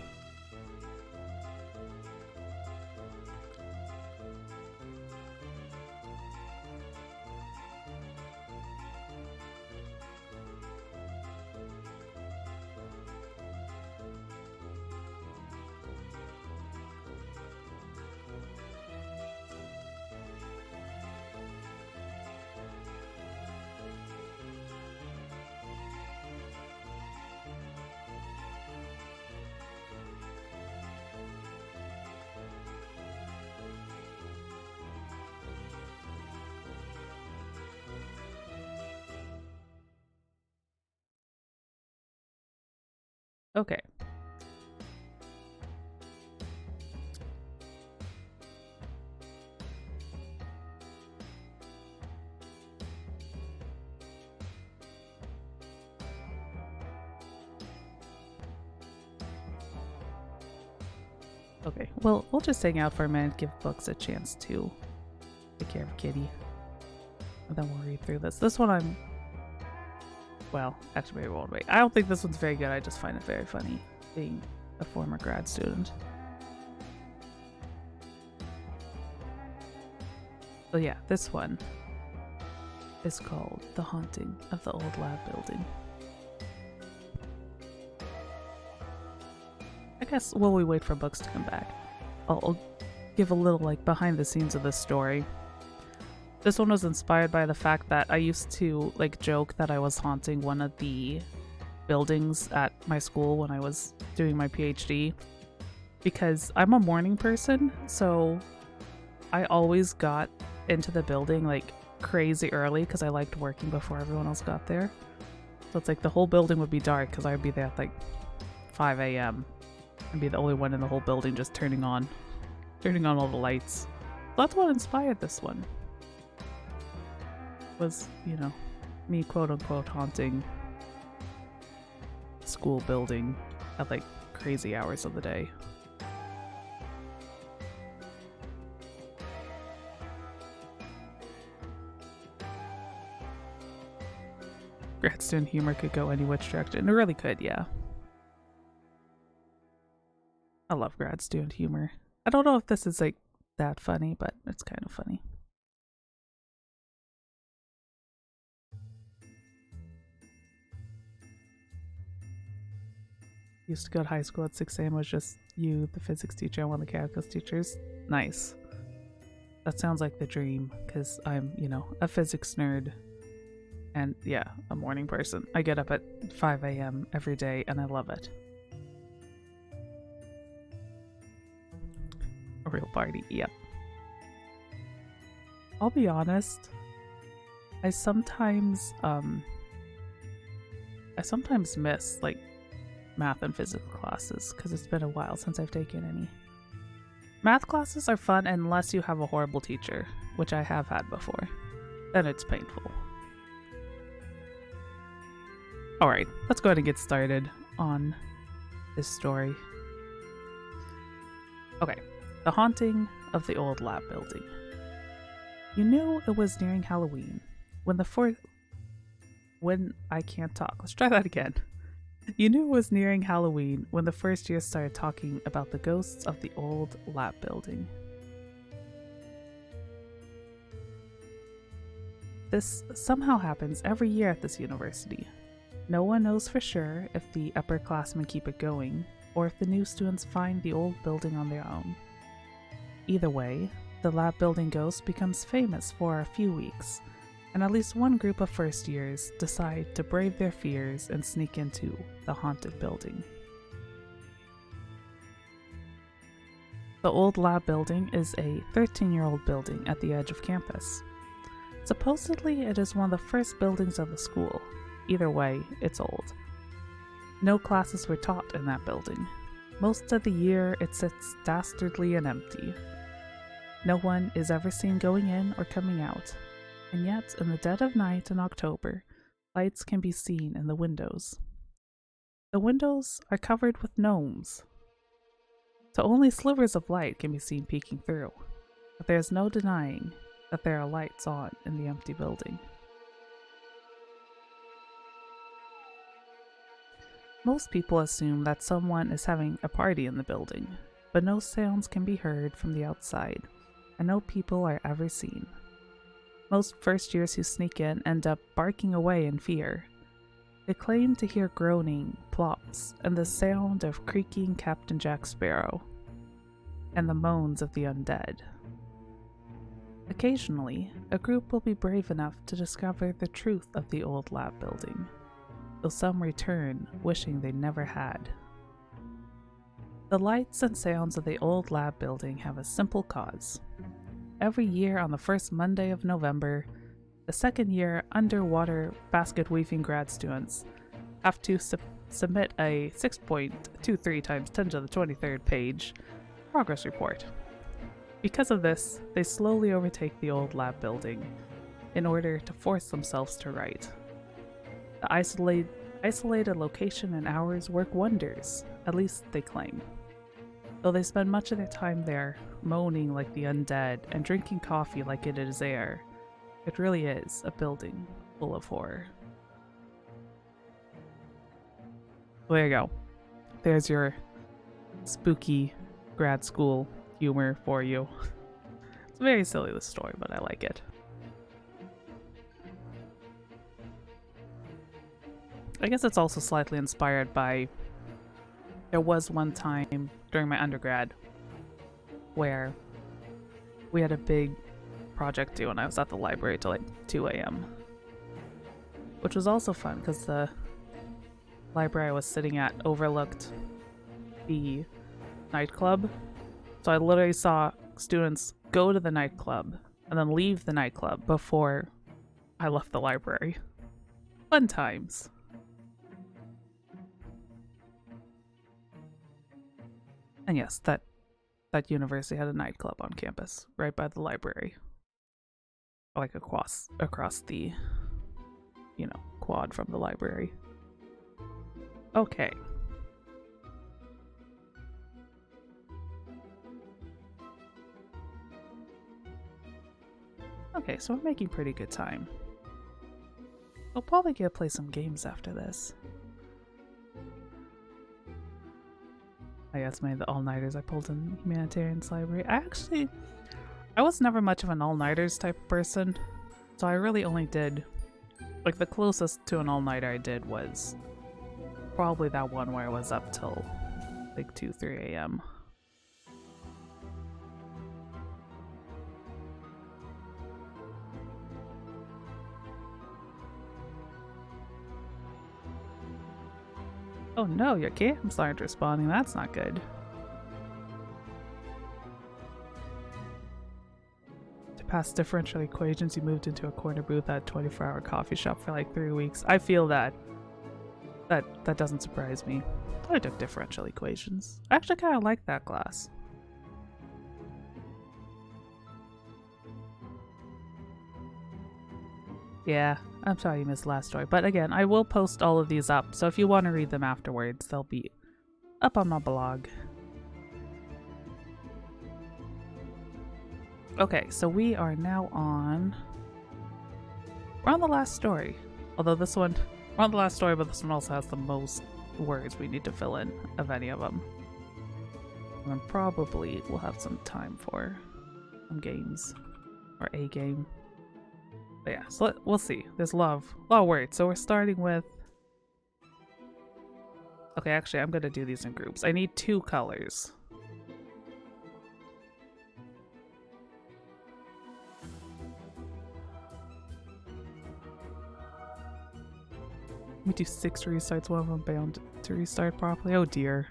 Okay. Okay, well, we'll just hang out for a minute, give books a chance to take care of Kitty. And then we'll read through this. This one well, actually maybe we won't wait. I don't think this one's very good, I just find it very funny, being a former grad student. So yeah, this one is called The Haunting of the Old Lab Building. I guess while we wait for books to come back, I'll give a little like behind the scenes of this story. This one was inspired by the fact that I used to like joke that I was haunting one of the buildings at my school when I was doing my PhD, because I'm a morning person, so I always got into the building like crazy early because I liked working before everyone else got there. So it's like the whole building would be dark because I would be there at like 5 a.m. and be the only one in the whole building just turning on all the lights. That's what inspired this one. Was, you know, me quote-unquote haunting school building at like crazy hours of the day. Grad student humor could go any which direction. It really could, yeah. I love grad student humor. I don't know if this is like that funny, but it's kind of funny. Used to go to high school at 6 a.m. was just you, the physics teacher, and one of the calculus teachers. Nice. That sounds like the dream, because I'm, you know, a physics nerd. And yeah, a morning person. I get up at 5 a.m. every day, and I love it. A real party, yep. I'll be honest, I sometimes miss, like, math and physics classes because it's been a while since I've taken any. Math classes are fun unless you have a horrible teacher, which I have had before. Then it's painful. Alright, let's go ahead and get started on this story. Okay, The Haunting of the Old Lab Building. You knew it was nearing Halloween when I can't talk. Let's try that again. You knew it was nearing Halloween when the first year started talking about the ghosts of the old lab building. This somehow happens every year at this university. No one knows for sure if the upperclassmen keep it going, or if the new students find the old building on their own. Either way, the lab building ghost becomes famous for a few weeks, and at least one group of first years decide to brave their fears and sneak into the haunted building. The old lab building is a 13-year-old building at the edge of campus. Supposedly, it is one of the first buildings of the school. Either way, it's old. No classes were taught in that building. Most of the year, it sits dastardly and empty. No one is ever seen going in or coming out, and yet, in the dead of night in October, lights can be seen in the windows. The windows are covered with gnomes, so only slivers of light can be seen peeking through, but there is no denying that there are lights on in the empty building. Most people assume that someone is having a party in the building, but no sounds can be heard from the outside, and no people are ever seen. Most first years who sneak in end up barking away in fear. They claim to hear groaning, plops, and the sound of creaking Captain Jack Sparrow, and the moans of the undead. Occasionally, a group will be brave enough to discover the truth of the old lab building, though some return wishing they never had. The lights and sounds of the old lab building have a simple cause. Every year on the first Monday of November, the second-year underwater basket weaving grad students have to submit a 6.23 times 10 to the 23rd page progress report. Because of this, they slowly overtake the old lab building in order to force themselves to write. The isolated location and hours work wonders, at least they claim. Though they spend much of their time there, moaning like the undead and drinking coffee like it is air, it really is a building full of horror. Well, there you go. There's your spooky grad school humor for you. It's very silly, this story, but I like it. I guess it's also slightly inspired by, there was one time during my undergrad where we had a big project due and I was at the library till like 2 a.m. Which was also fun because the library I was sitting at overlooked the nightclub. So I literally saw students go to the nightclub and then leave the nightclub before I left the library. Fun times. And yes, that university had a nightclub on campus, right by the library. Like across the, quad from the library. Okay. Okay, so we're making pretty good time. We'll probably get to play some games after this. I estimated the all-nighters I pulled in Humanitarian's library. I was never much of an all-nighters type of person, so I really only did, like the closest to an all-nighter I did was probably that one where I was up till like 2-3 a.m. Oh no, your camps aren't responding. That's not good. To pass differential equations, you moved into a corner booth at a 24-hour coffee shop for like 3 weeks. I feel that. That doesn't surprise me. I took differential equations. I actually kind of like that class. Yeah, I'm sorry you missed the last story. But again, I will post all of these up, so if you want to read them afterwards, they'll be up on my blog. Okay, so we are now on... We're on the last story. Although this one... We're on the last story, but this one also has the most words we need to fill in of any of them. And then probably we'll have some time for some games. Or a game. But yeah, so we'll see. There's a lot of words. So we're starting with... Okay, actually, I'm going to do these in groups. I need 2 colors. Let me do 6 restarts, one of them bound to restart properly. Oh dear.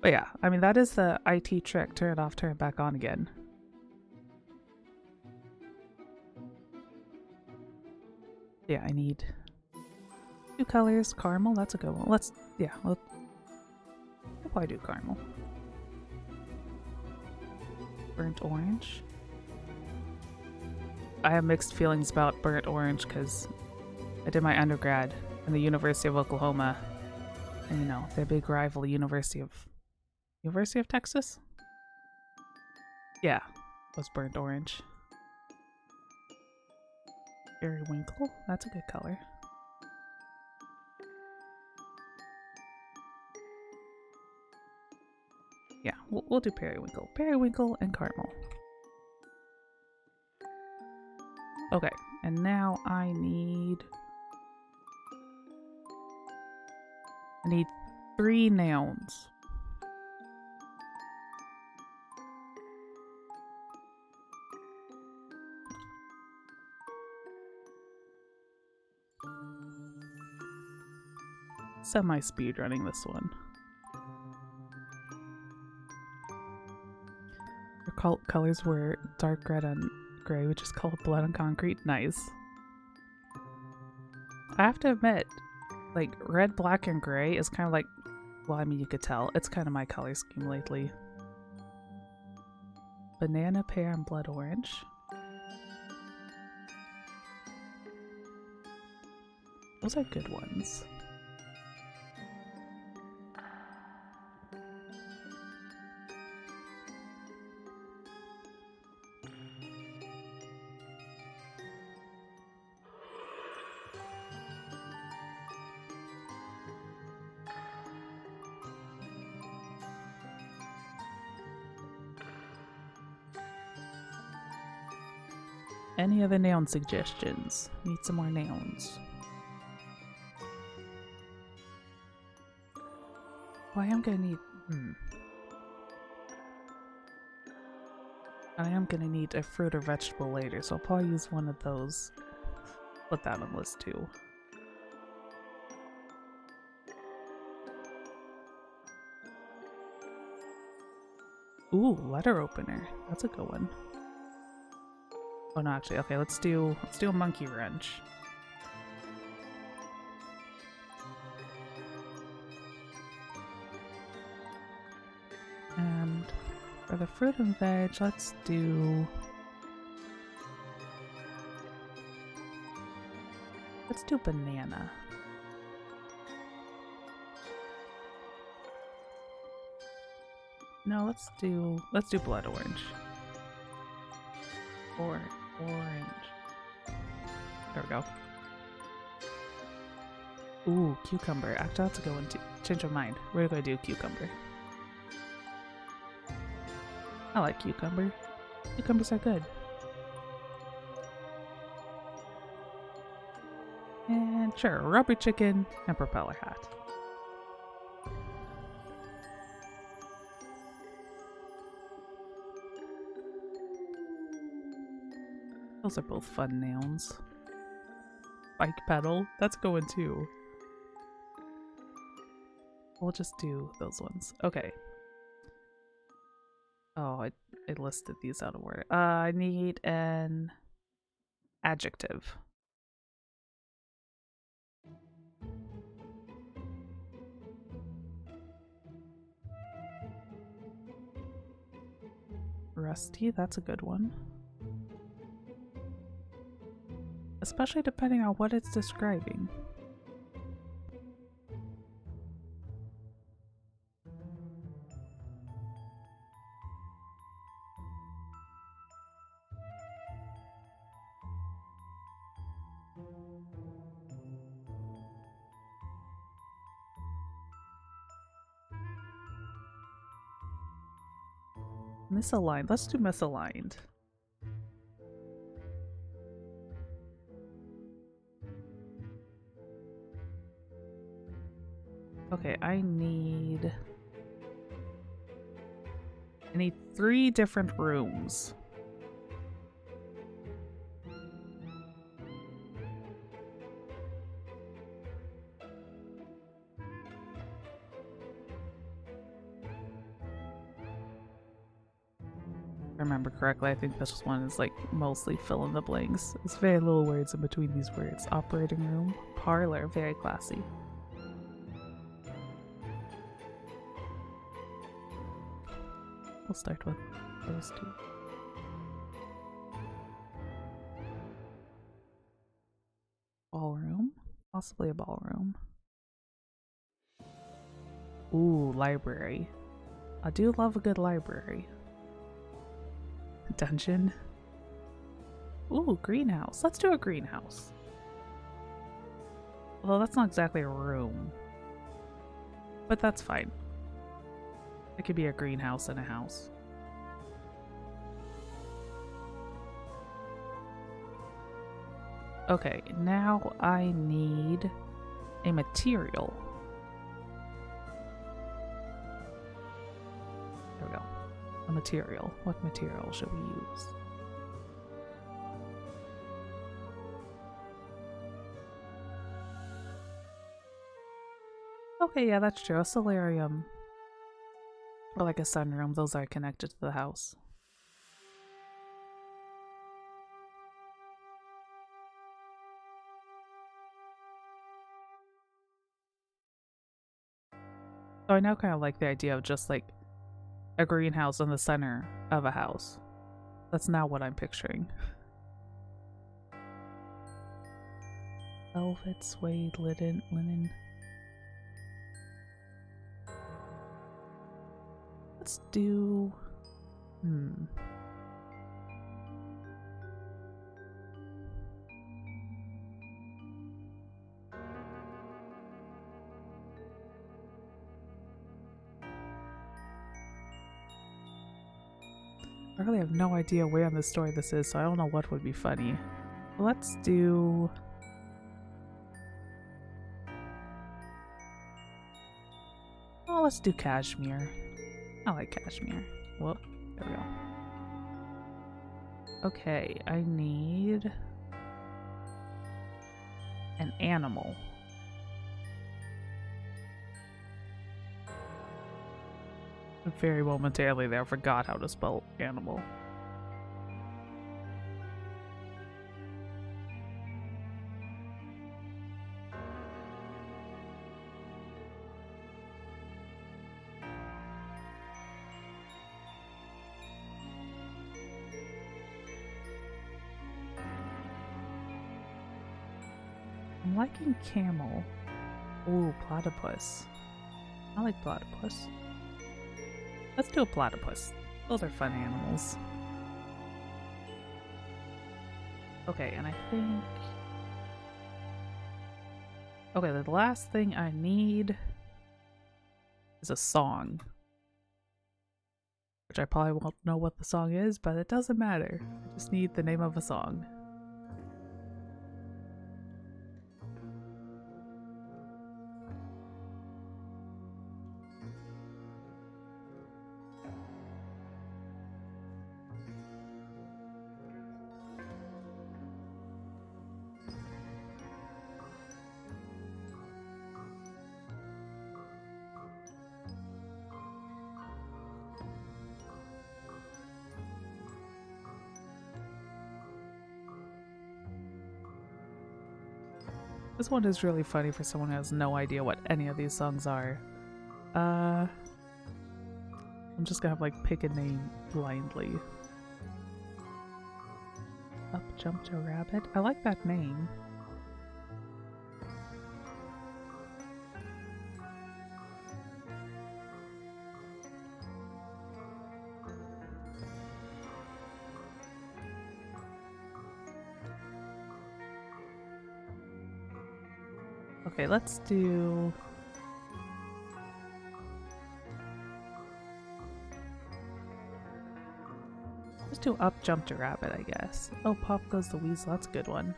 But yeah, I mean, that is the IT trick. Turn it off, turn it back on again. Yeah, I need 2 colors. Caramel, that's a good one. We'll probably do caramel. Burnt orange. I have mixed feelings about burnt orange because I did my undergrad in the University of Oklahoma. And you know, their big rival, University of Texas? Yeah, was burnt orange. Periwinkle, that's a good color. Yeah, we'll do periwinkle. Periwinkle and caramel. Okay, and now I need 3 nouns. Semi-speed running this one. Your colors were dark red and gray, which is called blood on concrete. Nice. I have to admit, like, red, black, and gray is kind of like, well, I mean, you could tell. It's kind of my color scheme lately. Banana, pear, and blood orange. Those are good ones. Any other noun suggestions? Need some more nouns. Oh, I am gonna need... I am gonna need a fruit or vegetable later, so I'll probably use one of those. Put that on the list too. Ooh, letter opener. That's a good one. Oh no, actually, okay, let's do a monkey wrench. And for the fruit and veg, let's do banana. No, let's do blood orange. Or orange. There we go. Ooh, cucumber. Actually, that's a good one too. Change my mind. We're gonna do cucumber. I like cucumber. Cucumbers are good. And sure, rubber chicken and propeller hat. Those are both fun nouns. Bike pedal, that's going too. We'll just do those ones. Okay. Oh, I listed these out of order. I need an adjective. Rusty, that's a good one. Especially depending on what it's describing. Misaligned. Let's do misaligned. Okay, I need 3 different rooms. If I remember correctly, I think this one is like mostly fill in the blanks. There's very little words in between these words. Operating room, parlor, very classy. We'll start with those 2. Ballroom, possibly a ballroom. Ooh, library. I do love a good library. Dungeon. Ooh, greenhouse. Let's do a greenhouse. Although that's not exactly a room. But that's fine. It could be a greenhouse and a house. Okay, now I need a material. There we go. A material. What material should we use? Okay, yeah, that's true. A solarium. Or like a sunroom. Those are connected to the house. So I now kind of like the idea of just like a greenhouse in the center of a house. That's now what I'm picturing. Velvet, suede, linen. Let's do... I really have no idea where in the story this is, so I don't know what would be funny. Let's do... Oh, let's do cashmere. I like cashmere. Whoa, there we go. Okay, I need an animal. Very momentarily there, I forgot how to spell animal. I'm liking camel. Ooh, platypus. I like platypus. Let's do a platypus. Those are fun animals. Okay, and I think... Okay, the last thing I need is a song. Which I probably won't know what the song is, but it doesn't matter. I just need the name of a song. This one is really funny for someone who has no idea what any of these songs are. I'm just gonna have like pick a name blindly. Up jumped a rabbit. I like that name. Okay, let's do... Let's do Up Jumped a Rabbit, I guess. Oh, Pop Goes the Weasel, that's a good one.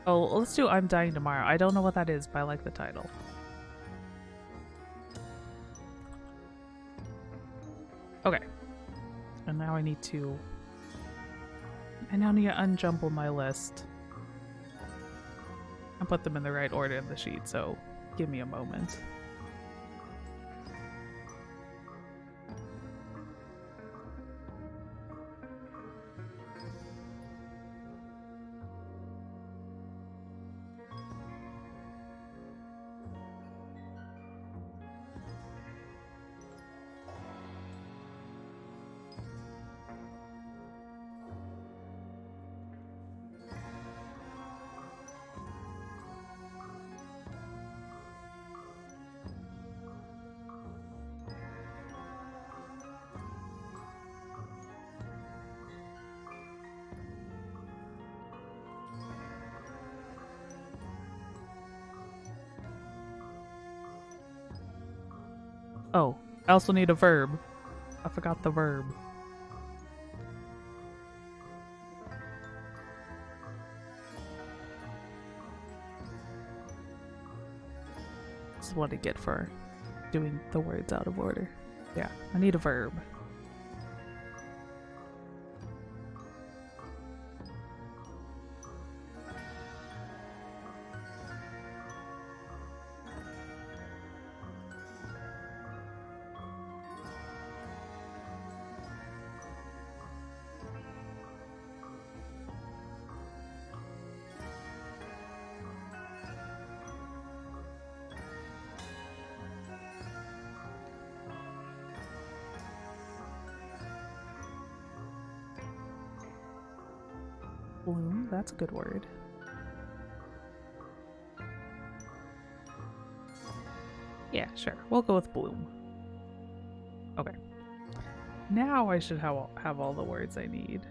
Oh, let's do I'm Dying Tomorrow. I don't know what that is, but I like the title. Okay. And now I need to... I now need to unjumble my list and put them in the right order in the sheet, so give me a moment. Oh, I also need a verb. I forgot the verb. This is what I get for doing the words out of order. Yeah, I need a verb. Bloom, that's a good word. Yeah, sure. We'll go with bloom. Okay. Now I should have all the words I need.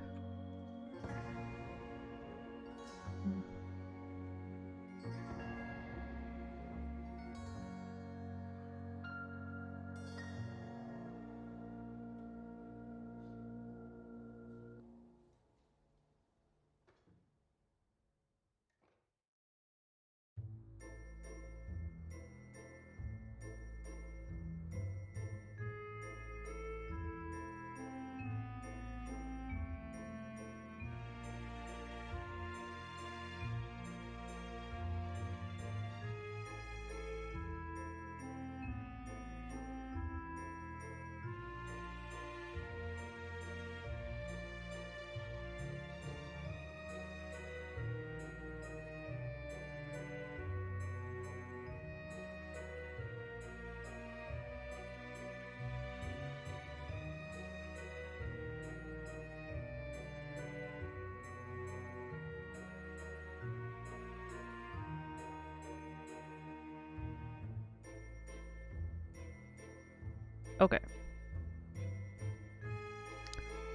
Okay.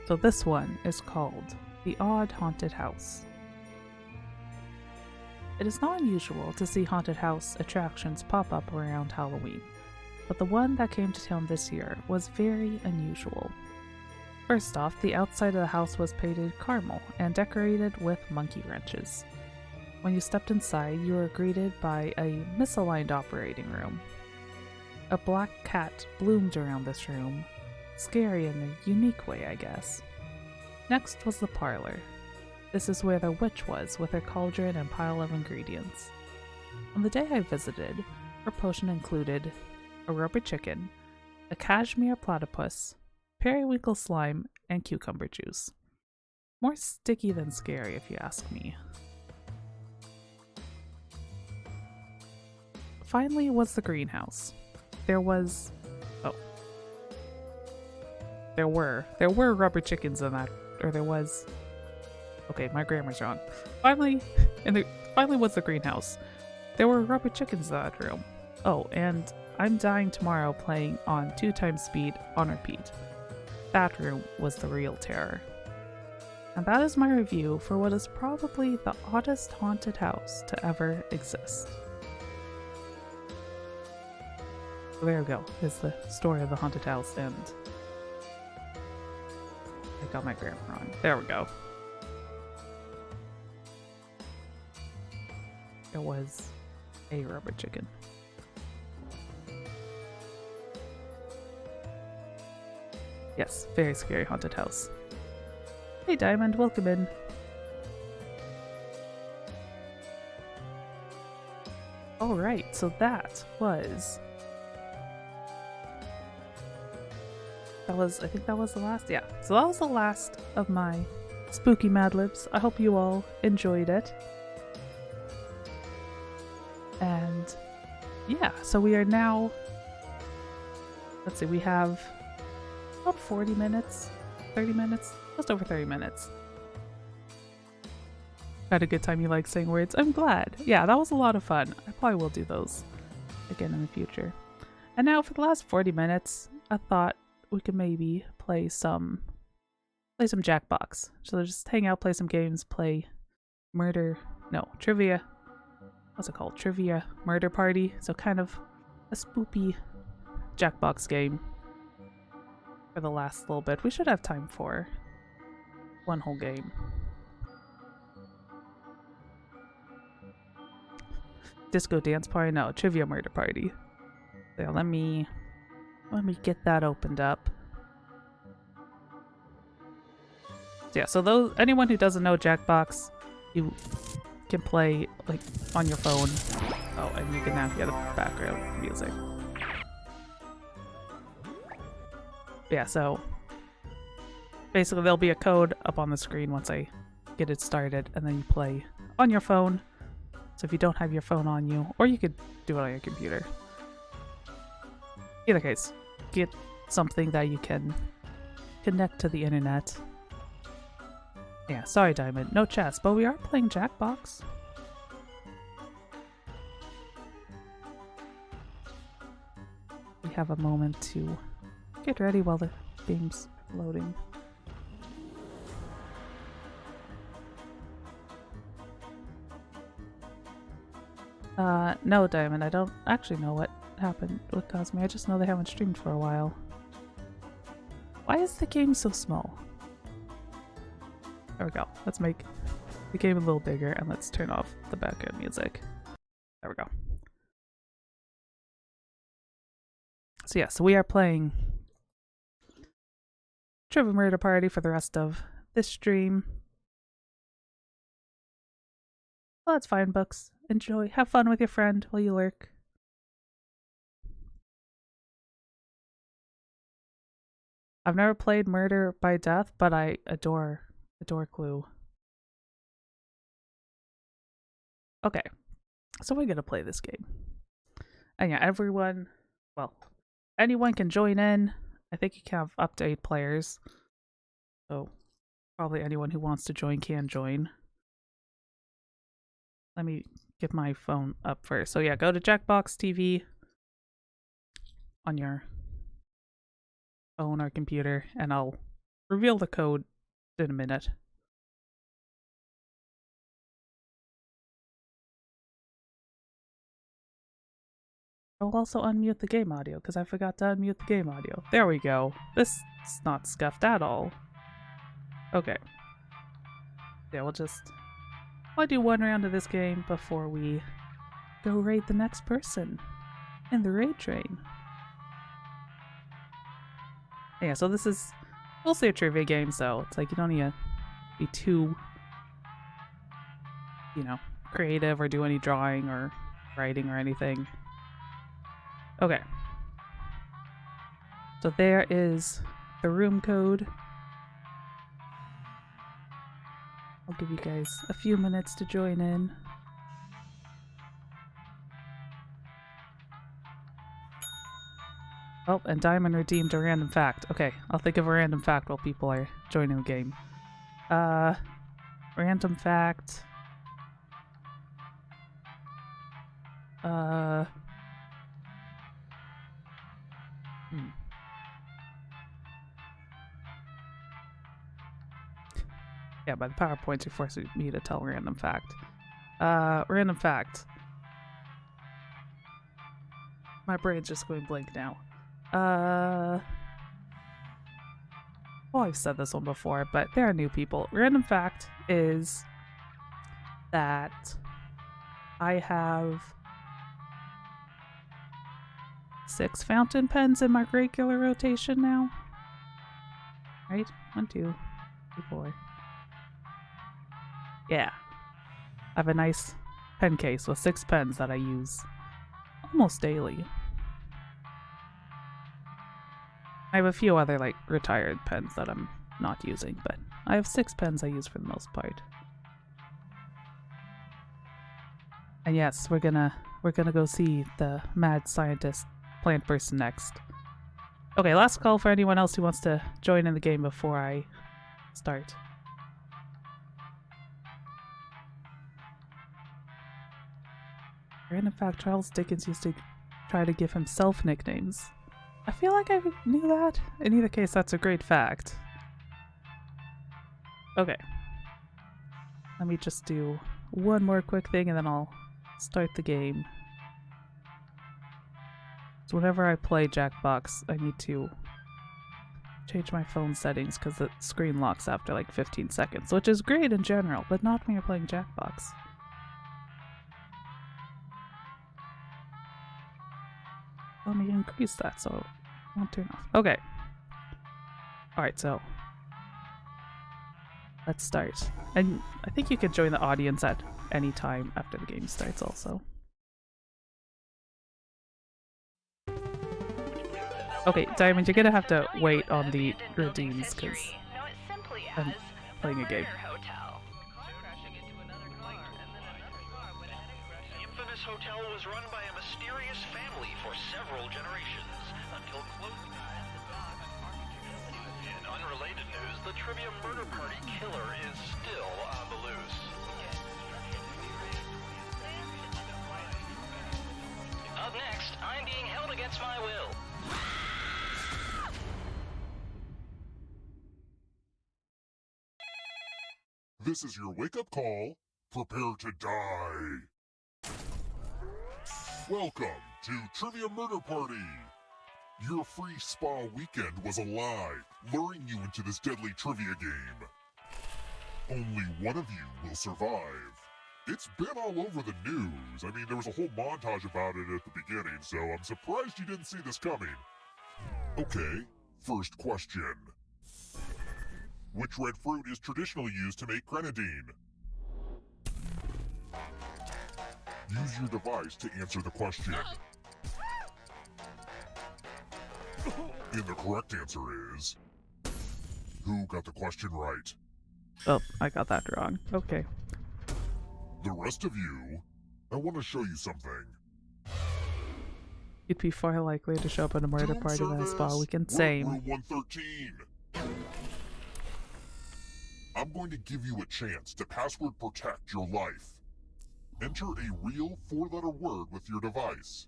So this one is called The Odd Haunted House. It is not unusual to see haunted house attractions pop up around Halloween, but the one that came to town this year was very unusual. First off, the outside of the house was painted caramel and decorated with monkey wrenches. When you stepped inside, you were greeted by a misaligned operating room. A black cat bloomed around this room, scary in a unique way, I guess. Next was the parlor. This is where the witch was, with her cauldron and pile of ingredients. On the day I visited, her potion included a rubber chicken, a cashmere platypus, periwinkle slime, and cucumber juice. More sticky than scary, if you ask me. Finally was the greenhouse. There were rubber chickens in that, or there was. Okay, my grammar's wrong. Finally was the greenhouse. There were rubber chickens in that room. Oh, and I'm Dying Tomorrow playing on 2x speed on repeat. That room was the real terror. And that is my review for what is probably the oddest haunted house to ever exist. So there we go, is the story of the haunted house, and I got my grammar wrong. There we go. it was a rubber chicken. Yes, very scary haunted house. Hey Diamond, welcome in. Alright, so that was... I think that was the last, yeah. So that was the last of my spooky MadLibs. I hope you all enjoyed it. And yeah, so we are now, let's see, we have about 40 minutes, 30 minutes, just over 30 minutes. Had a good time. You like saying words? I'm glad. Yeah, that was a lot of fun. I probably will do those again in the future. And now for the last 40 minutes, I thought we could maybe play some Jackbox. So just hang out, play some games, play trivia. What's it called? Trivia Murder Party. So kind of a spoopy Jackbox game for the last little bit. We should have time for one whole game. Disco dance party? No, trivia murder party. So let me get that opened up. So yeah, so anyone who doesn't know Jackbox, you can play like on your phone. Oh, and you can now get a background music. Yeah, so basically there'll be a code up on the screen once I get it started, and then you play on your phone. So if you don't have your phone on you, or you could do it on your computer. Either case, get something that you can connect to the internet. Yeah, sorry Diamond, no chess, but we are playing Jackbox. We have a moment to get ready while the game's loading. No Diamond, I don't actually know what happened with Cosme. I just know they haven't streamed for a while. Why is the game so small? There we go. Let's make the game a little bigger and let's turn off the background music. There we go. So yeah, so we are playing Trivia Murder Party for the rest of this stream. Well, that's fine, Books. Enjoy. Have fun with your friend while you lurk. I've never played Murder by Death, but I adore Clue. Okay, so we're gonna play this game. And yeah, anyone can join in. I think you can have up to 8 players. So probably anyone who wants to join can join. Let me get my phone up first. So yeah, go to Jackbox TV on your phone or computer, and I'll reveal the code in a minute. I'll also unmute the game audio because I forgot to unmute the game audio. There we go. This is not scuffed at all. Okay. Yeah, I'll do one round of this game before we go raid the next person in the raid train. Yeah, so this is mostly a trivia game, so it's like you don't need to be too, creative or do any drawing or writing or anything. Okay. So there is the room code. I'll give you guys a few minutes to join in. Oh, and Diamond redeemed a random fact. Okay, I'll think of a random fact while people are joining the game. Random fact. Yeah, by the PowerPoints, you're forcing me to tell random fact. Random fact. My brain's just going blank now. Well, I've said this one before, but there are new people. Random fact is that I have 6 fountain pens in my regular rotation now. Right? 1, 2, 3, 4. Yeah. I have a nice pen case with 6 pens that I use almost daily. I have a few other like retired pens that I'm not using, but I have 6 pens I use for the most part. And yes, we're gonna go see the mad scientist plant person next. Okay, last call for anyone else who wants to join in the game before I start. Random fact, Charles Dickens used to try to give himself nicknames. I feel like I knew that. In either case, that's a great fact. Okay. Let me just do one more quick thing and then I'll start the game. So whenever I play Jackbox, I need to change my phone settings because the screen locks after like 15 seconds, which is great in general, but not when you're playing Jackbox. Let me increase that so it won't turn off. Okay. Alright, so let's start. And I think you can join the audience at any time after the game starts also. Okay, Diamond, you're gonna have to wait on the redeems because I'm playing a game. The infamous hotel was run by a mysterious family for several generations until close. In unrelated news, the trivia murder party killer is still on the loose. Up next, I'm being held against my will. This is your wake-up call. Prepare to die. Welcome to Trivia Murder Party. Your free spa weekend was a lie, luring you into this deadly trivia game. Only one of you will survive. It's been all over the news. I mean, there was a whole montage about it at the beginning, so I'm surprised you didn't see this coming. Okay, first question. Which red fruit is traditionally used to make grenadine? Use your device to answer the question. And the correct answer is... Who got the question right? Oh, I got that wrong. Okay. The rest of you, I want to show you something. You'd be far likely to show up at a murder party than a spa weekend. Same. Room 113. I'm going to give you a chance to password protect your life. Enter a real 4-letter word with your device.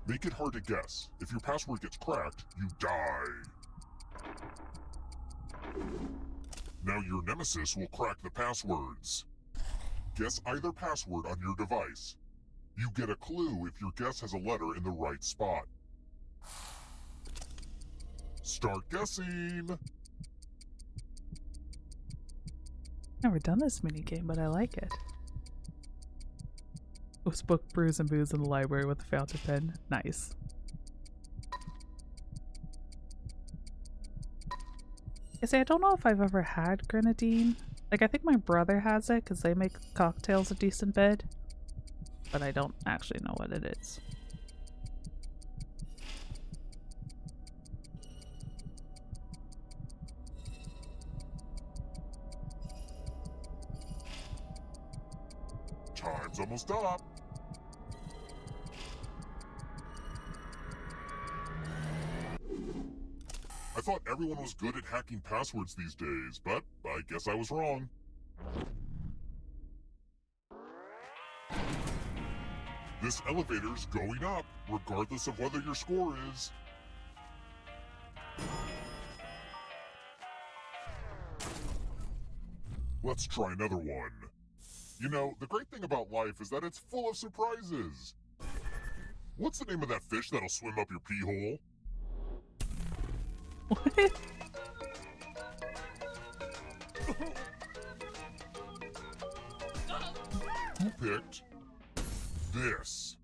Make it hard to guess. If your password gets cracked, you die. Now your nemesis will crack the passwords. Guess either password on your device. You get a clue if your guess has a letter in the right spot. Start guessing! Never done this minigame, but I like it. It was book Brews and Booze in the library with the fountain pen. Nice. I say I don't know if I've ever had grenadine. Like, I think my brother has it because they make cocktails a decent bit, but I don't actually know what it is. Time's almost up. I thought everyone was good at hacking passwords these days, but I guess I was wrong. This elevator's going up, regardless of whether your score is. Let's try another one. You know, the great thing about life is that it's full of surprises. What's the name of that fish that'll swim up your pee hole? What? Who picked this?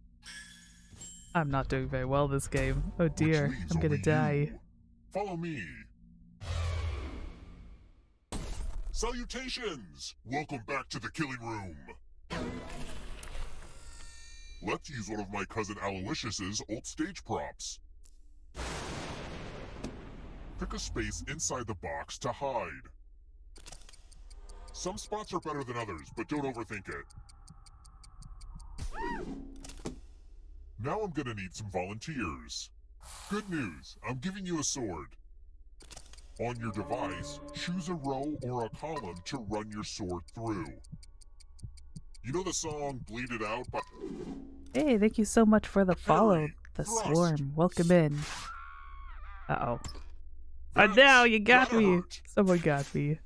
I'm not doing very well this game. Oh Which dear, leaves I'm gonna only die. you. Follow me. Salutations! Welcome back to the killing room. Let's use one of my cousin Aloysius's old stage props. Pick a space inside the box to hide. Some spots are better than others, but don't overthink it. Now I'm gonna need some volunteers. Good news, I'm giving you a sword. On your device, choose a row or a column to run your sword through. You know the song Bleed It Out by... Hey, thank you so much for the follow, Harry, the thrust. swarm. Welcome in. Uh-oh. That's Now you got gotta me. hurt. Someone got me.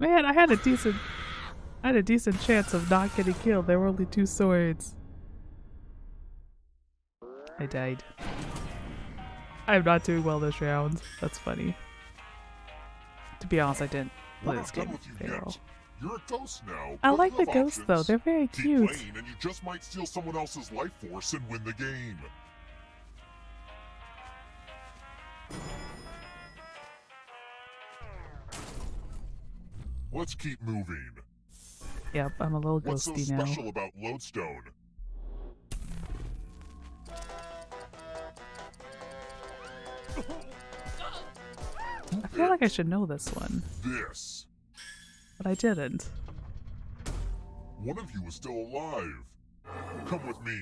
Man, I had a decent chance of not getting killed. There were only 2 swords. I died. I'm not doing well this round. That's funny. To be honest, I didn't play We're this not done game with you very well. yet. You're a ghost now. I but like you the have ghosts though. options. They're very Keep cute. playing and you just might steal someone else's life force and win the game. Let's keep moving. Yep, I'm a little What's so ghosty now. special about Lodestone? I feel like I should know this one, This. but I didn't. One of you is still alive. Come with me.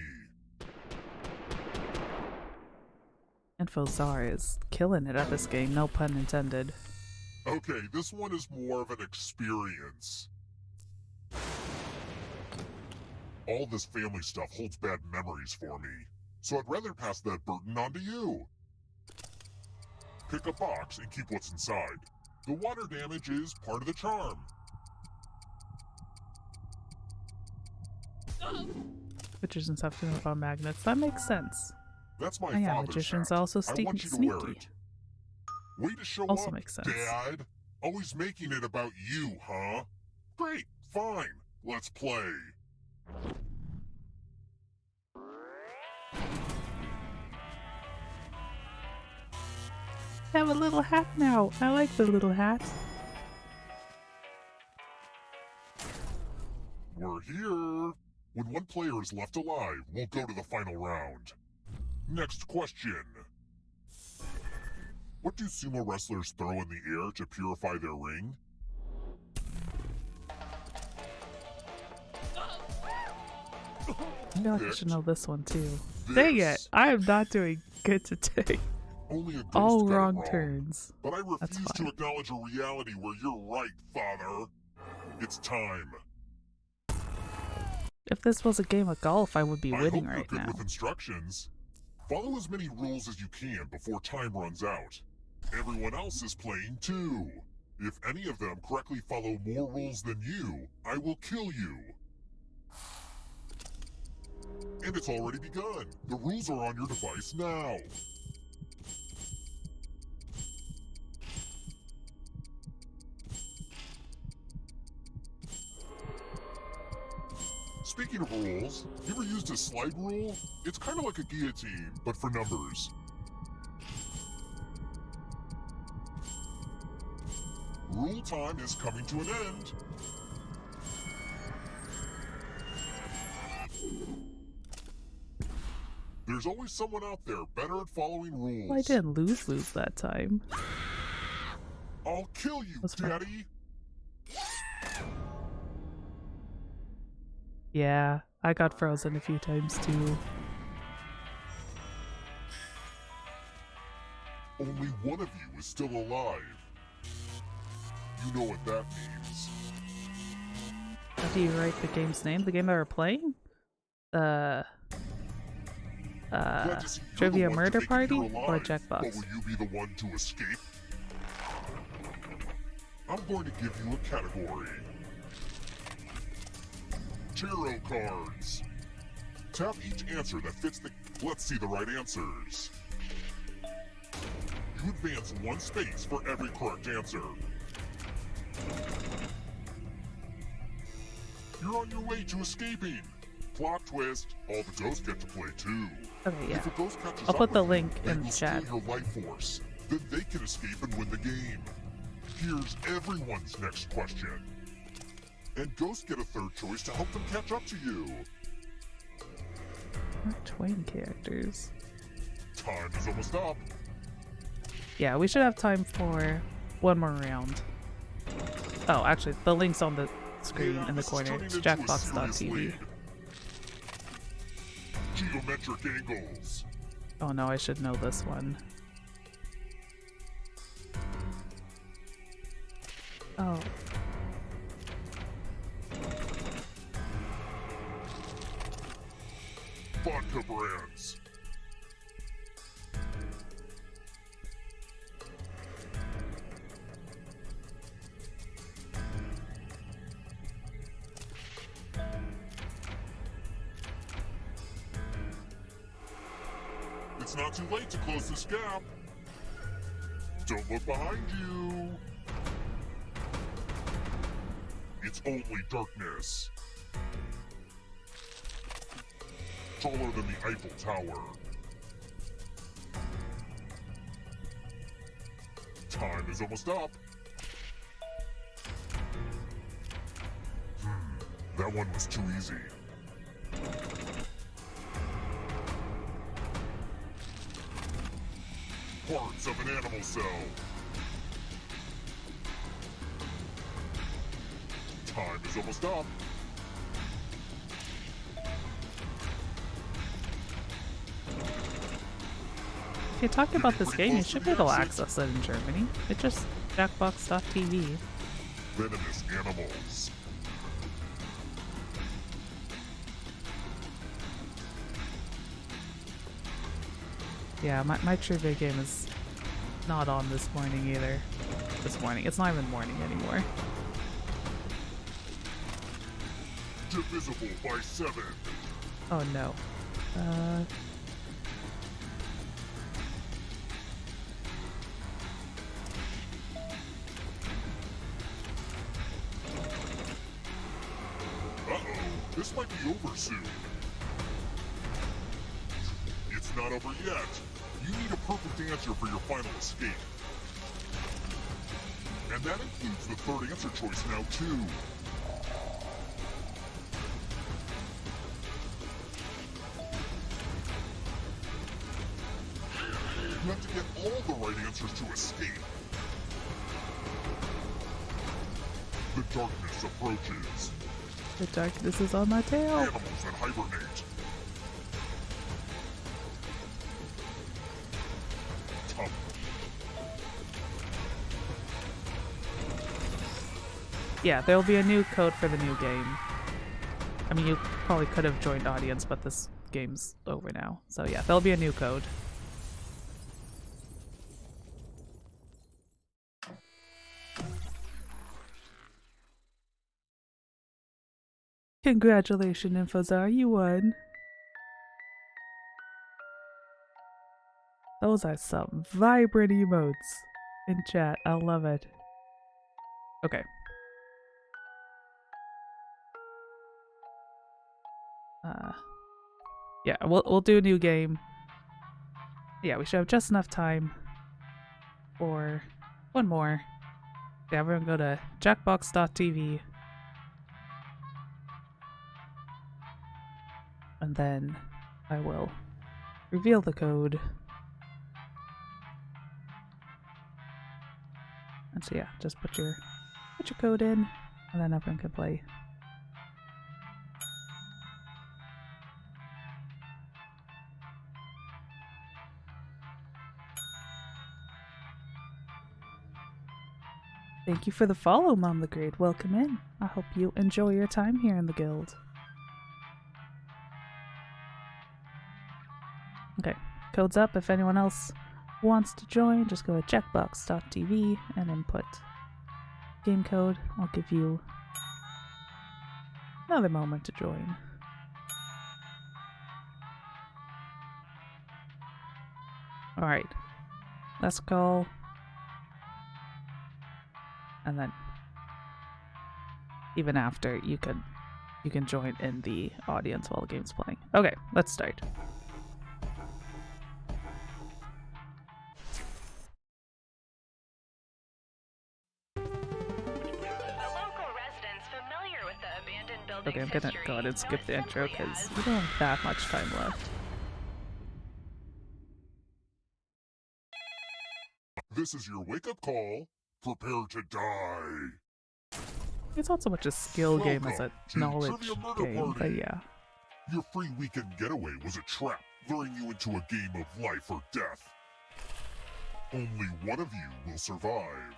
Infozar is killing it at this game, no pun intended. Okay, this one is more of an experience. All this family stuff holds bad memories for me, so I'd rather pass that burden on to you. Pick a box and keep what's inside. The water damage is part of the charm. Magicians have to know about magnets. That makes sense. That's my Oh yeah, father's magicians hat. also I want you to wear sneaky. it. Way to show Also up, makes sense. Dad. Always making it about you, huh? Great, fine. Let's play. I have a little hat now. I like the little hat. We're here. When one player is left alive, we'll go to the final round. Next question. What do sumo wrestlers throw in the air to purify their ring? I feel like I should know this one too. Dang it! This. I am not doing good today. Only a ghost All got it wrong turns. But I That's refuse to fine. acknowledge a reality where you're right, Father. It's time. If this was a game of golf, I would be I winning hope you're right good now. with instructions. Follow as many rules as you can before time runs out. Everyone else is playing too. If any of them correctly follow more rules than you, I will kill you. And it's already begun. The rules are on your device now. Speaking of rules, you ever used a slide rule? It's kind of like a guillotine, but for numbers. Rule time is coming to an end. There's always someone out there better at following rules. Well, I didn't lose that time. I'll kill you, That's fine. Daddy. Yeah, I got frozen a few times too. Only one of you is still alive. You know what that means. How do you write the game's name? The game that we're playing? Glad to see you're Trivia the one to Murder make it Party here or alive, Jackbox? But will you be the one to escape? I'm going to give you a category. Tarot cards. Tap each answer that fits the... Let's see the right answers. You advance one space for every correct answer. You're on your way to escaping. Plot twist, all the ghosts get to play too. Okay, yeah. If a ghost catches I'll up put the with link you, in they will the chat. steal your life force. Then they can escape and win the game. Here's everyone's next question. And ghosts get a third choice to help them catch up to you. Mark Twain characters. Time is almost up. Yeah, we should have time for one more round. Oh, actually, the link's on the screen in the This is corner. turning It's into a jackbox.tv. serious lead. Geometric angles. Oh no, I should know this one. Oh. Vodka brands. It's not too late to close this gap. Don't look behind you. It's only darkness. Taller than the Eiffel Tower. Time is almost up. That one was too easy. Parts of an animal cell. Time is almost up. If you're talking about this game, you should be able to access it in Germany. It's just jackbox.tv. Venomous animals. Yeah, my trivia game is not on this morning either. This morning. It's not even morning anymore. Divisible by 7. Oh no. Uh-oh, this might be over soon. It's not over yet. You need a perfect answer for your final escape. And that includes the third answer choice now, too. You have to get all the right answers to escape. The darkness approaches. The darkness is on my tail. Animals that hibernate. Tough. Yeah, there'll be a new code for the new game. I mean, you probably could have joined audience, but this game's over now. So yeah, there'll be a new code. Congratulations, Infozar, you won. Those are some vibrant emotes in chat. I love it. Okay. Yeah, we'll do a new game. Yeah, we should have just enough time for one more. Yeah, everyone go to jackbox.tv. And then I will reveal the code. And so yeah, just put your code in, and then everyone can play. Thank you for the follow, Mom the Great. Welcome in. I hope you enjoy your time here in the guild. Okay, code's up. If anyone else wants to join, just go to jackbox.tv and input game code. I'll give you another moment to join. Alright, last call. And then even after, you can you can join in the audience while the game's playing. Okay, let's start. Okay, I'm gonna go ahead and skip the intro because we don't have that much time left. This is your wake-up call. Prepare to die. It's not so much a skill game as a Welcome to knowledge Trivia Murder game, but Party. yeah. Your free weekend getaway was a trap, luring you into a game of life or death. Only one of you will survive.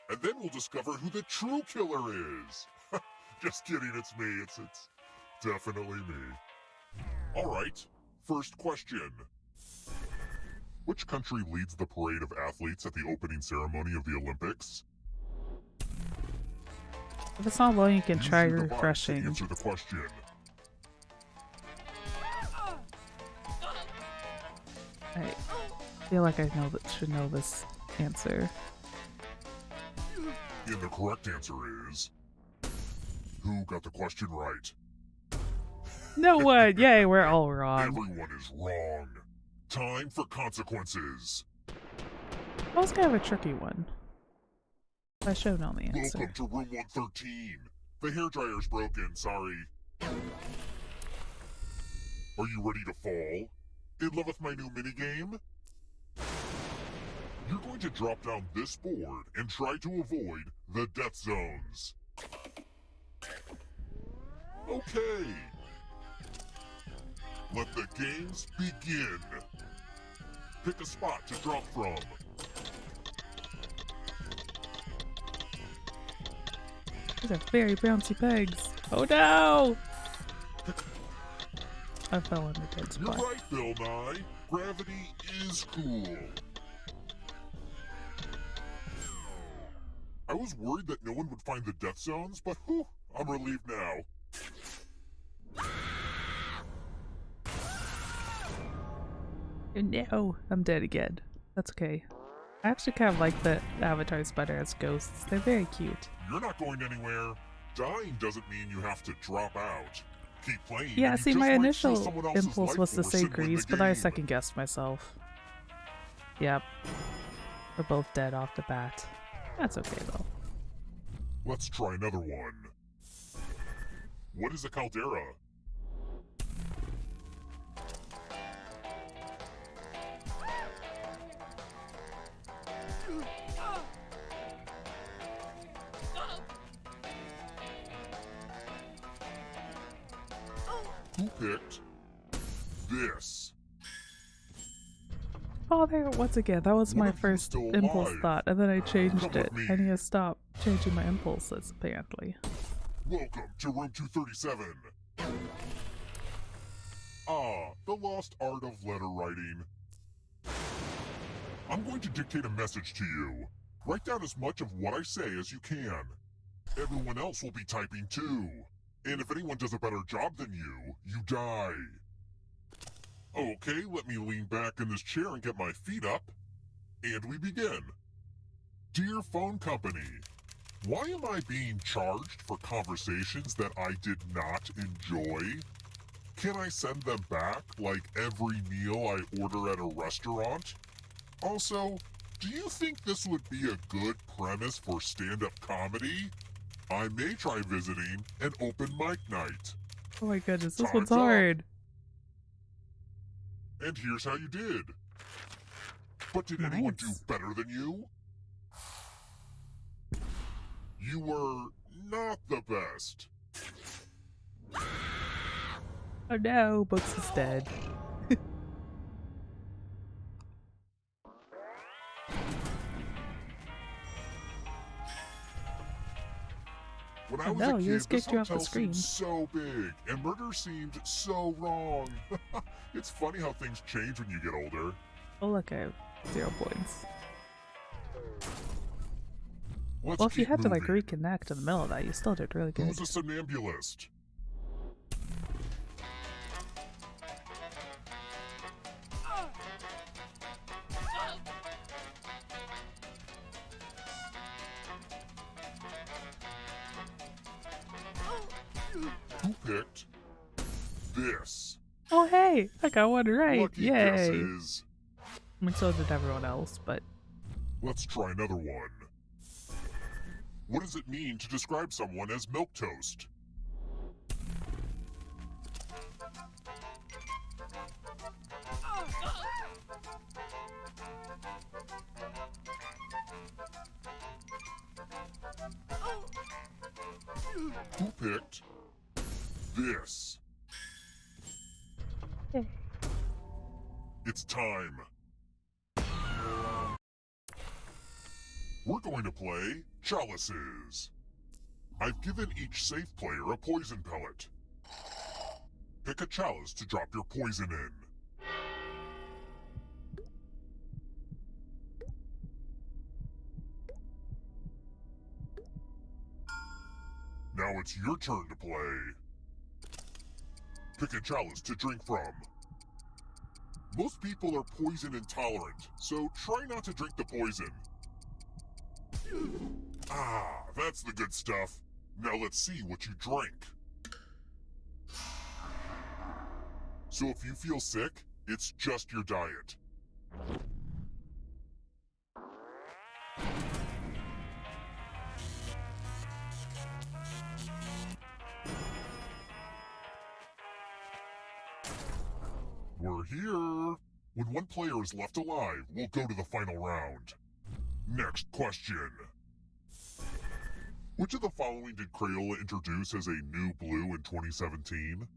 And then we'll discover who the true killer is. Just kidding, it's me. It's definitely me. Alright, first question. Which country leads the parade of athletes at the opening ceremony of the Olympics? If it's not long, you can Use try your device to refreshing. answer the question. I feel like I should know this answer. And the correct answer is... Who got the question right? No one! Yay, we're all wrong. Everyone is wrong. Time for consequences. That was kind of a tricky one. I should have known the answer. Welcome to room 113. The hairdryer's broken, sorry. Are you ready to fall? In love with my new minigame? You're going to drop down this board and try to avoid the death zones. Okay. Let the games begin. Pick a spot to drop from. These are very bouncy pegs. Oh no! I fell in the dead You're spot. right, Bill Nye. Gravity is cool. I was worried that no one would find the death zones, but whew, I'm relieved now. No, I'm dead again. That's okay. I actually kind of like the avatars better as ghosts. They're very cute. You're not going anywhere. Dying doesn't mean you have to drop out. Keep playing. Yeah, and you see, just my might steal initial someone else's impulse life was to force say and win the Grease, but I game. second guessed myself. Yep. We're both dead off the bat. That's okay though. Let's try another one. What is a caldera? Who picked this? Oh, there, once again, that was One my of you first still impulse alive. thought, and then I changed Come it. with me. I need to stop changing my impulses, apparently. Welcome to room 237. Ah, the lost art of letter writing. I'm going to dictate a message to you. Write down as much of what I say as you can. Everyone else will be typing too. And if anyone does a better job than you, you die. Okay, let me lean back in this chair and get my feet up. And we begin. Dear phone company, why am I being charged for conversations that I did not enjoy? Can I send them back like every meal I order at a restaurant? Also, do you think this would be a good premise for stand-up comedy? I may try visiting an open mic night. Oh my goodness, this Time's one's up. hard. And here's how you did. But did anyone do Nice. better than you? You were not the best. Oh no, Books is dead. When I Oh was no, a you kid, just this kicked you off the hotel seemed screen. so big, and murder seemed so wrong. It's funny how things change when you get older. Oh look, I have 0 points. Let's Well, if you keep had to like moving. reconnect in the middle of that, you still did really good. Who's a somnambulist? Who picked this. Oh, hey, I got one right. Lucky Yay. guesses. I mean, so did everyone else, but Let's try another one. What does it mean to describe someone as milquetoast? Who picked this? It's time. We're going to play Chalices. I've given each safe player a poison pellet. Pick a chalice to drop your poison in. Now it's your turn to play. Pick a chalice to drink from. Most people are poison intolerant, so try not to drink the poison. Ah, that's the good stuff. Now let's see what you drank. So if you feel sick, it's just your diet. We're here. When one player is left alive, we'll go to the final round. Next question. Which of the following did Crayola introduce as a new blue in 2017?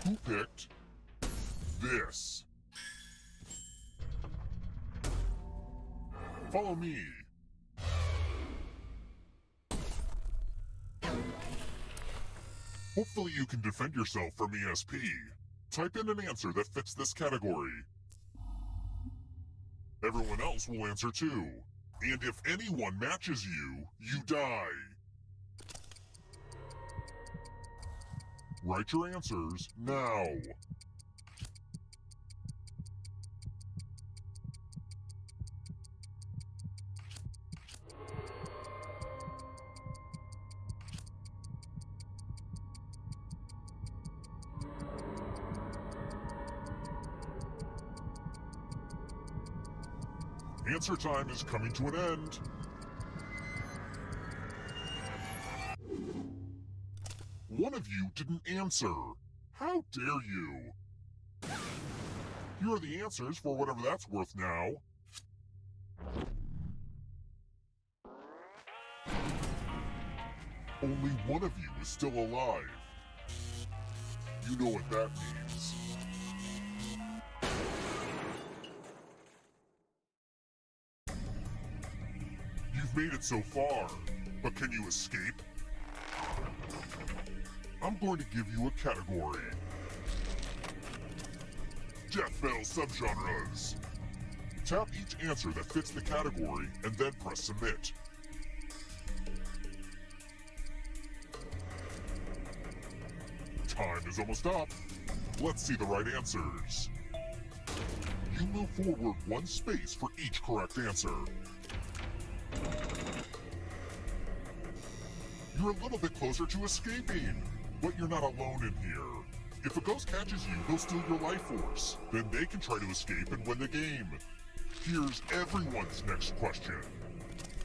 Who picked this? Follow me. Hopefully you can defend yourself from ESP. Type in an answer that fits this category. Everyone else will answer too. And if anyone matches you, you die. Write your answers now. Answer time is coming to an end. One of you didn't answer. How dare you? Here are the answers for whatever that's worth now. Only one of you is still alive. You know what that means. You've made it so far, but can you escape? I'm going to give you a category. Death Metal subgenres. Tap each answer that fits the category and then press submit. Time is almost up. Let's see the right answers. You move forward one space for each correct answer. You're a little bit closer to escaping, but you're not alone in here. If a ghost catches you, they'll steal your life force. Then they can try to escape and win the game. Here's everyone's next question.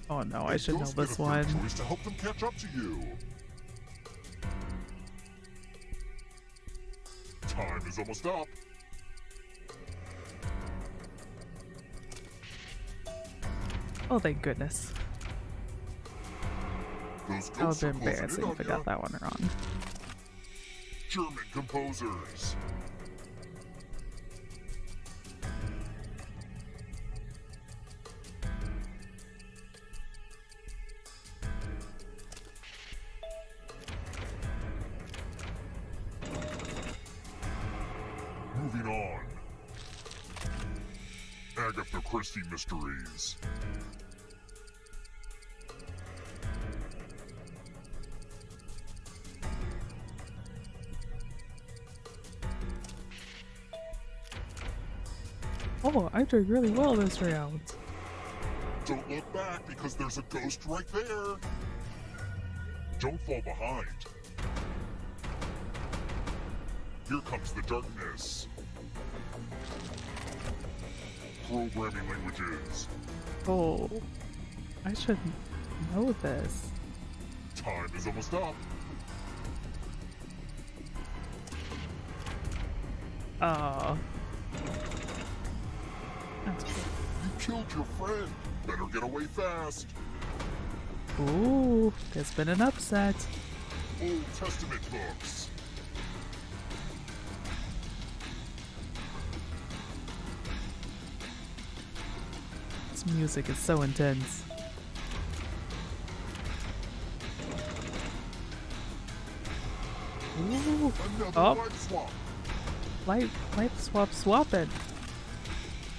oh no, I should know Ghosts get this a one. third choice to help them catch up to you. Time is almost up. Oh, thank goodness. Those That would ghosts are be closing embarrassing in if I on got ya. that one wrong. German composers. Moving on. Agatha Christie Mysteries. Oh, I'm doing really well this round. Don't look back because there's a ghost right there. Don't fall behind. Here comes the darkness. Programming languages. Oh, I should know this. Time is almost up. Oh. That's cool. You killed your friend. Better get away fast. Ooh, there's been an upset. Old Testament books. This music is so intense. Ooh. Another Oh. life swap. Life swapping.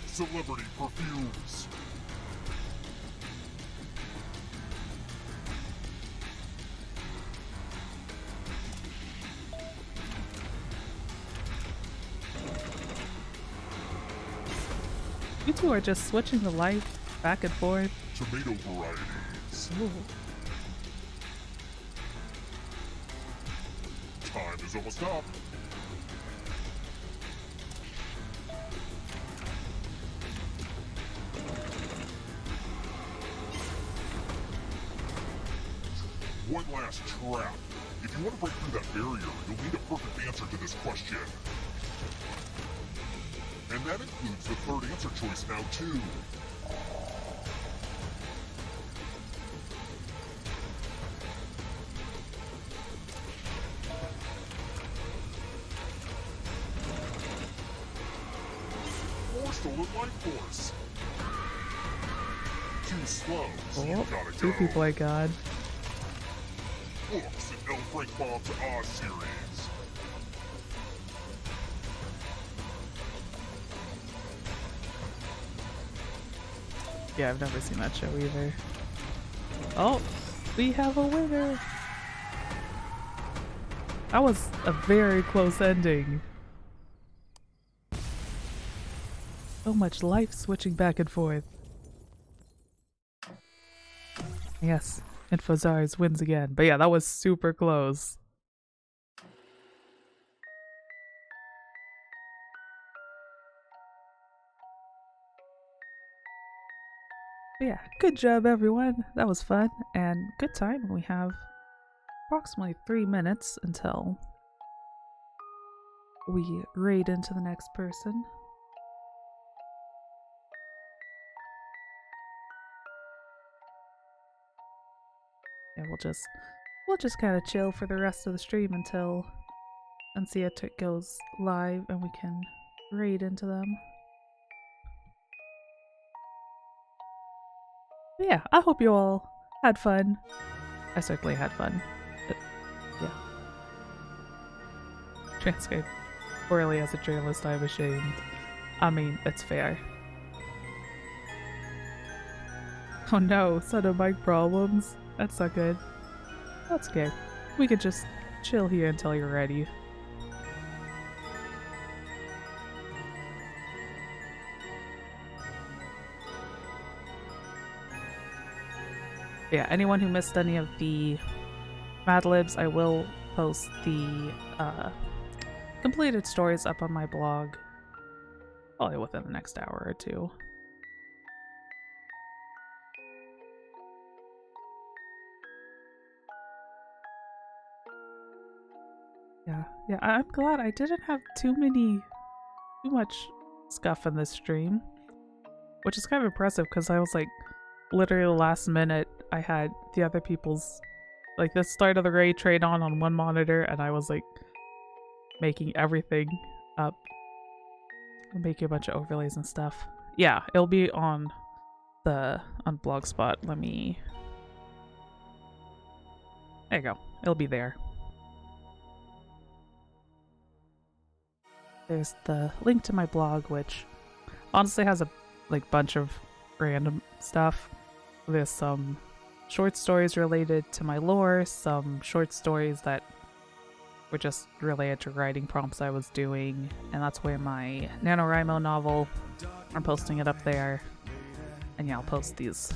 Celebrity perfumes. You two are just switching the life back and forth. Tomato varieties. Ooh. Time is almost up. One last trap. If you want to break through that barrier, you'll need a perfect answer to this question. And that includes the third answer choice now, too. More stolen life force. Too slow, so you Oh, gotta two go. people I got. Books and No Frank Bob to Oz series. Yeah, I've never seen that show either. Oh, we have a winner. That was a very close ending. So much life switching back and forth. Yes, InfoZars wins again. But yeah, that was super close. But yeah, good job everyone. That was fun and good time. We have approximately 3 minutes until we raid into the next person. Yeah, we'll just kind of chill for the rest of the stream until Unciatic goes live and we can raid into them. But yeah, I hope you all had fun. I certainly had fun. But yeah. Transcribed poorly as a journalist, I'm ashamed. I mean, it's fair. Oh no, son of mic problems. That's not good. That's okay. We could just chill here until you're ready. Yeah, anyone who missed any of the MadLibs, I will post the completed stories up on my blog probably within the next hour or two. Yeah, I'm glad I didn't have too much scuff in this stream, which is kind of impressive because I was like, literally the last minute I had the other people's, like the start of the raid trade on one monitor, and I was like making everything up, making a bunch of overlays and stuff. Yeah, it'll be on Blogspot. There you go. It'll be there. There's the link to my blog, which honestly has a bunch of random stuff. There's some short stories related to my lore, some short stories that were just related to writing prompts I was doing, and that's where my NaNoWriMo novel, I'm posting it up there. And yeah, I'll post these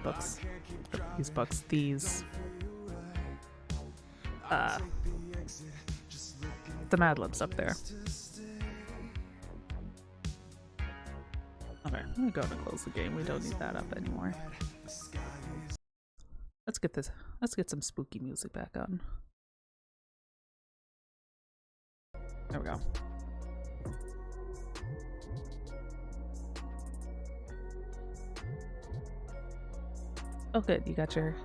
books, the MadLibs up there. Okay, I'm gonna go to close the game. We don't need that up anymore. Let's get some spooky music back on. There we go. Oh good, you got your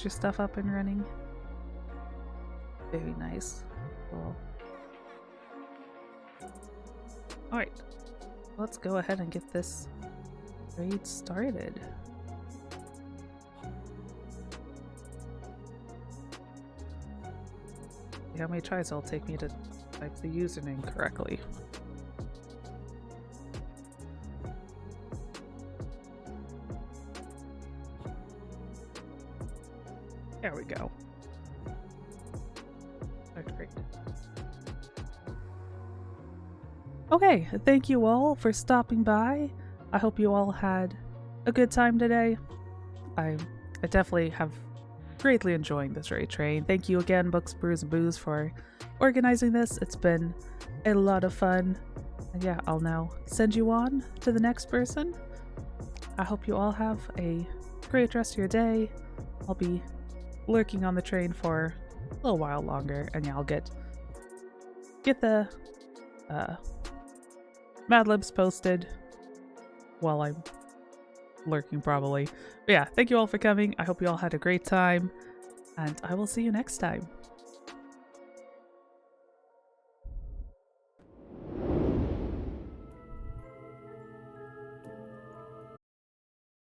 stuff up and running. Very nice. Cool. Alright. Let's go ahead and get this raid started. See how many tries it'll take me to type the username correctly. There we go. Alright, great. Okay, thank you all for stopping by. I hope you all had a good time today. I definitely have greatly enjoying this raid train. Thank you again, Books, Brews, and Booze, for organizing this. It's been a lot of fun. And yeah, I'll now send you on to the next person. I hope you all have a great rest of your day. I'll be lurking on the train for a little while longer, and yeah, I'll get the MadLibs posted while I'm lurking probably. But yeah, thank you all for coming. I hope you all had a great time, and I will see you next time.